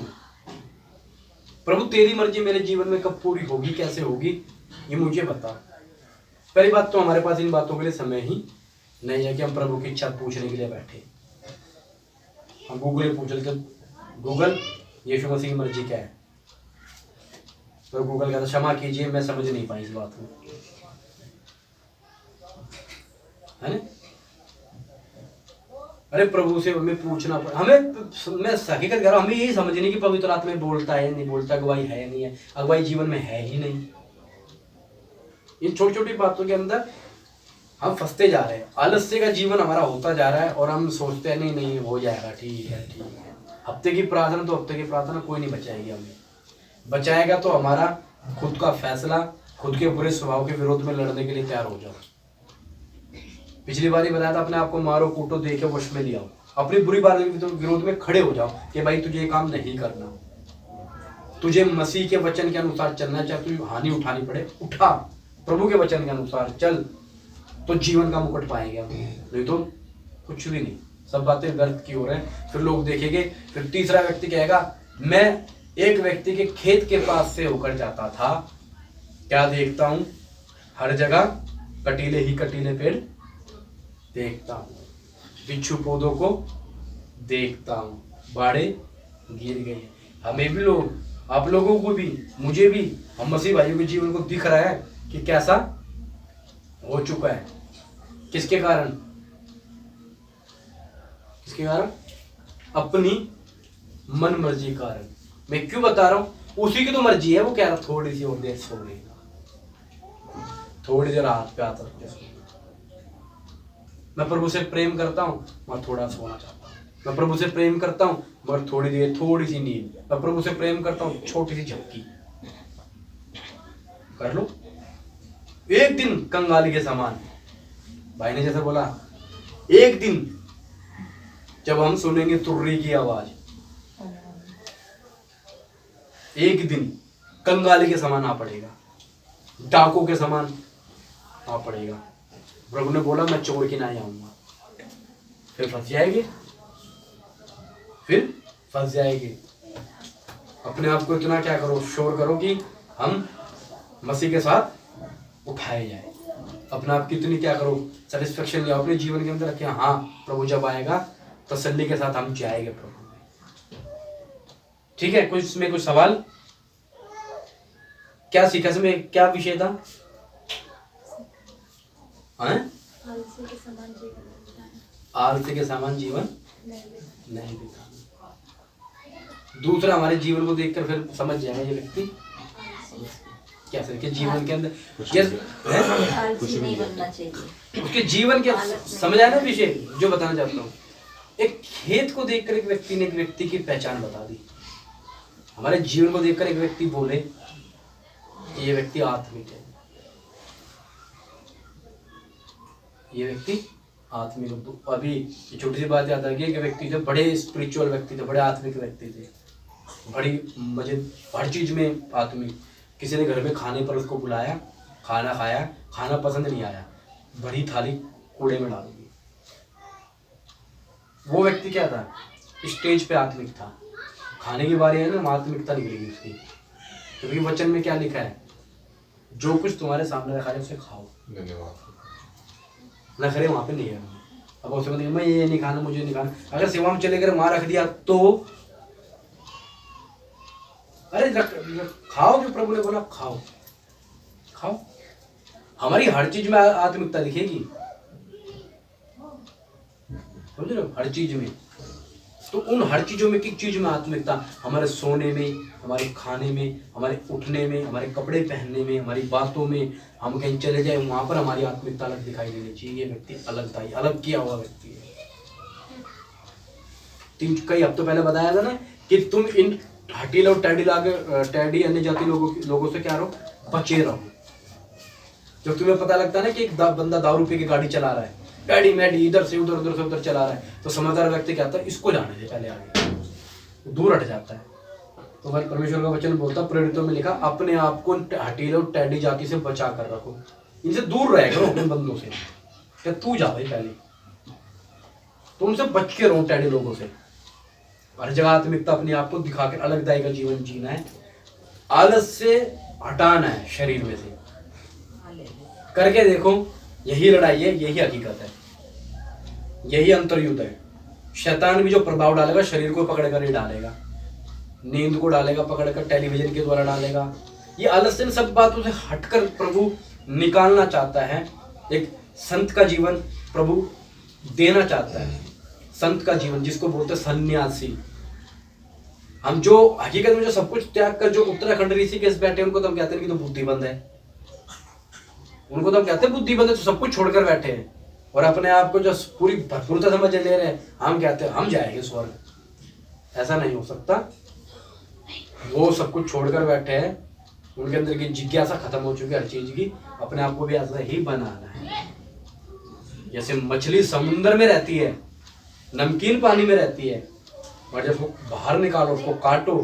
प्रभु तेरी मर्जी मेरे जीवन में कब पूरी होगी, कैसे होगी, ये मुझे बता। पहली बात तो हमारे पास इन बातों के लिए समय ही नहीं है कि हम प्रभु की इच्छा पूछने के लिए बैठे। हम गूगल पूछ लेते, गूगल यीशु मसीह की मर्जी क्या है, तो गूगल कहता क्षमा कीजिए मैं समझ नहीं पाई इस बात को, है ना? अरे प्रभु से हमें पूछना पड़ा, हमें, मैं हकीकत कह रहा हूं, हमें यही समझने की पवित्र आत्मा में बोलता है नहीं बोलता, अगुवाई है नहीं है, अगुवाई जीवन में है ही नहीं। इन छोटी छोटी बातों के अंदर हम फंसते जा रहे हैं, आलस्य का जीवन हमारा होता जा रहा है और हम सोचते हैं नहीं नहीं हो जाएगा, ठीक है ठीक है। हफ्ते की प्रार्थना तो हफ्ते की प्रार्थना कोई नहीं बचाएगी हमें, बचाएगा तो हमारा खुद का फैसला, खुद के बुरे स्वभाव के विरोध में लड़ने के लिए तैयार हो जाओ। पिछली बार ही बताया था, अपने आप को मारो कूटो, देखे वश में लियाओ, अपनी बुरी बात के विरोध में खड़े हो जाओ कि भाई तुझे ये काम नहीं करना, तुझे मसीह के वचन के अनुसार चलना, चाहे तुझे हानि उठानी पड़े उठा, प्रभु के वचन के अनुसार चल, तो जीवन का मुकुट पाएंगे हम, नहीं तो कुछ भी नहीं, सब बातें व्यर्थ की हो रहे हैं। फिर लोग देखेंगे, फिर तीसरा व्यक्ति कहेगा मैं एक व्यक्ति के खेत के पास से होकर जाता था, क्या देखता हूं, हर जगह कटीले ही कटीले पेड़ देखता हूं, बिच्छू पौधों को देखता हूं, बाड़े गिर गए। हमें भी लोग, आप लोगों को भी, मुझे भी, हम मसीह भाइयों के जीवन को दिख रहा है कि कैसा हो चुका है। किसके कारण? किसके कारण? अपनी मन मर्जी कारण। मैं क्यों बता रहा हूं? उसी की तो मर्जी है, वो कह रहा थोड़ी सी और देर सो लेगा, थोड़ी देर हाथ पे हाथ रख के। मैं प्रभु से प्रेम करता हूं मैं थोड़ा सोना चाहता हूं, मैं प्रभु से प्रेम करता हूं मगर थोड़ी देर, थोड़ी सी नींद, मैं प्रभु से प्रेम करता हूं छोटी सी झपकी कर लो, एक दिन कंगाली के समान। भाई ने जैसे बोला, एक दिन जब हम सुनेंगे तुर्री की आवाज, एक दिन कंगाली के समान आ पड़ेगा, डाकू के समान आ पड़ेगा। प्रभु ने बोला मैं चोर के ना आऊंगा, फिर फंस जाएगी, फिर फंस जाएगी। अपने आप को इतना क्या करो, शोर करो कि हम मसीह के साथ उठाए जाए। अपने आप की इतनी क्या करो, सेटिस्फेक्शन लिया अपने जीवन के अंदर कि हाँ प्रभु जब आएगा तसल्ली के साथ हम जाएंगे प्रभु में। ठीक है, कुछ इसमें कुछ सवाल? क्या सीखा इसमें, क्या विषय था? आलसी के समान जीवन नहीं दिखा। दूसरा, हमारे जीवन को देखकर फिर समझ जाएगा ये व्यक्ति क्या सर के जीवन के अंदर कुछ नहीं बनना चाहिए। उसके जीवन के समझ आया ना विषय जो बताना चाहता हूँ। एक खेत को देखकर एक व्यक्ति ने एक व्यक्ति की पहचान बता दी। हमारे जीवन को देखकर एक व्यक्ति बोले कि ये व्यक्ति आत्मिक है, ये व्यक्ति आत्मिक। अभी छोटी सी बात याद आ गई कि व्यक्ति थे बड़े स्पिरिचुअल व्यक्ति थे, बड़े आत्मिक व्यक्ति थे, बड़ी मजे हर चीज में आत्मिक। किसी ने घर में खाने पर उसको बुलाया, खाना खाया, खाना पसंद नहीं आया, भरी थाली कूड़े में डाल दी। वो व्यक्ति क्या था? स्टेज पे आत्मिक था। खाने की बारी है ना, आत्मिकता निकलेगी उसकी, क्योंकि वचन में क्या लिखा है? जो कुछ तुम्हारे सामने रखा है उसे खाओ। धन्यवाद। नखरे वहां पे नहीं है। अब उसे मतलब मैं ये नहीं खाना, मुझे नहीं खाना। अगर सेवा में चले गए वहां रख दिया तो अरे खाओ, जो प्रभु ने बोला खाओ खाओ। हमारी हर चीज में आत्मिकता दिखेगी, समझ रहे हो? हर चीज में। तो उन हर चीजों में किस चीज में आत्मिकता? हमारे सोने में, हमारे खाने में, हमारे उठने में, हमारे कपड़े पहनने में, हमारी बातों में। हम कहीं चले जाए वहां पर हमारी आत्मिकता अलग दिखाई देनी चाहिए। ये व्यक्ति अलग था, ये अलग किया हुआ व्यक्ति है। कई हफ्तों पहले बताया था ना कि तुम इन हटील और टैडी अन्य जाति लोगों से क्या रहो? बचे रहो। जब तुम्हें पता लगता है ना कि एक बंदा दारू पी के गाड़ी चला रहा है, टैडी मैडी इधर से उधर चला रहा है, तो समझदार व्यक्ति क्या होता है? इसको जाने दे पहले, आगे दूर हट जाता है। तो वह परमेश्वर का वचन बोलता, प्रेरितों में लिखा, अपने आप को हटील और टैडी जाति से बचा कर रखो, इनसे दूर रह करो, अपने बंदों से। क्या तू जा भाई, पहले तुमसे बच के रहो टैडी लोगों से। हर जगह आत्मिकता अपने आप को दिखाकर अलगदाई का जीवन जीना है, आलस से हटाना है शरीर में से। करके देखो, यही लड़ाई है, यही हकीकत है, यही अंतर्युद्ध है। शैतान भी जो प्रभाव डालेगा शरीर को पकड़ कर ही डालेगा, नींद को डालेगा पकड़कर, टेलीविजन के द्वारा डालेगा। ये आलस इन सब बातों से हटकर प्रभु निकालना चाहता है। एक संत का जीवन प्रभु देना चाहता है, संत का जीवन जिसको बोलते हैं सन्यासी। हम जो हकीकत में जो सब कुछ त्याग कर जो उत्तराखंड ऋषिकेश बैठे उनको तो हम कहते हैं कि तो बुद्धिबंद है, उनको तो हम कहते हैं बुद्धिबंद है, तो सब कुछ छोड़कर बैठे हैं और अपने आप को जो पूरी भरपूरता समझ ले रहे हैं। हम कहते हैं हम जाएंगे स्वर्ग। ऐसा नहीं हो सकता। वो सब कुछ छोड़कर बैठे हैं, उनके अंदर की जिज्ञासा खत्म हो चुकी है हर चीज की। अपने आप को भी ऐसा ही बनाना है। जैसे मछली समुद्र में रहती है, नमकीन पानी में रहती है, और जब वो बाहर निकालो, उसको काटो,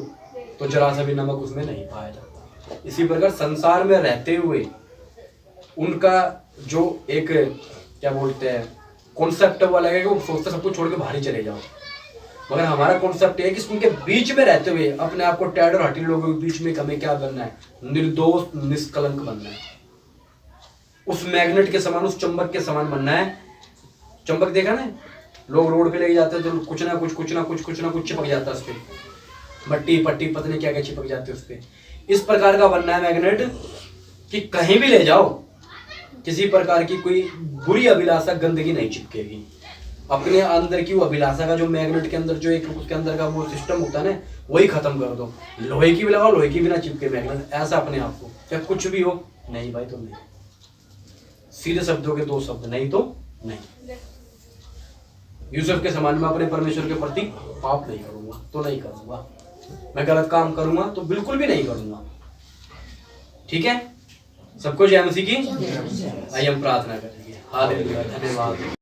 तो जरा सा भी नमक उसमें नहीं पाया जाता। इसी प्रकार संसार में रहते हुए उनका जो एक क्या बोलते हैं कॉन्सेप्ट वो अलग है कि वो सोचते सब कुछ छोड़ के बाहर ही चले जाओ। मगर हमारा कॉन्सेप्ट है कि उनके बीच में रहते हुए अपने आप को टैड और हटी लोगों के बीच में हमें क्या बनना है? निर्दोष निष्कलंक बनना है। उस मैग्नेट के समान, उस चुंबक के समान बनना है। चुंबक देखा ना, लोग रोड पे लेके जाते हैं तो कुछ ना कुछ चिपक जाता है उस पर, मट्टी पट्टी पता नहीं क्या क्या चिपक जाते हैं उस पर। इस प्रकार का बनना है मैग्नेट कि कहीं भी ले जाओ किसी प्रकार की कोई बुरी अभिलाषा, गंदगी नहीं चिपकेगी। अपने अंदर की वो अभिलाषा का जो मैग्नेट के अंदर जो एक उसके अंदर का वो सिस्टम होता है ना, वही खत्म कर दो। लोहे की भी लगाओ, लोहे की भी ना चिपके मैग्नेट। ऐसा अपने आप को, क्या कुछ भी हो नहीं भाई तो नहीं। सीधे शब्दों के दो शब्द, नहीं तो नहीं। यूसुफ के समान में अपने परमेश्वर के प्रति पाप नहीं करूंगा तो नहीं करूंगा, मैं गलत काम करूंगा तो बिल्कुल भी नहीं करूंगा। ठीक है, सबको जय मसीह की। आइए हम प्रार्थना करेंगे। हालेलुया, धन्यवाद।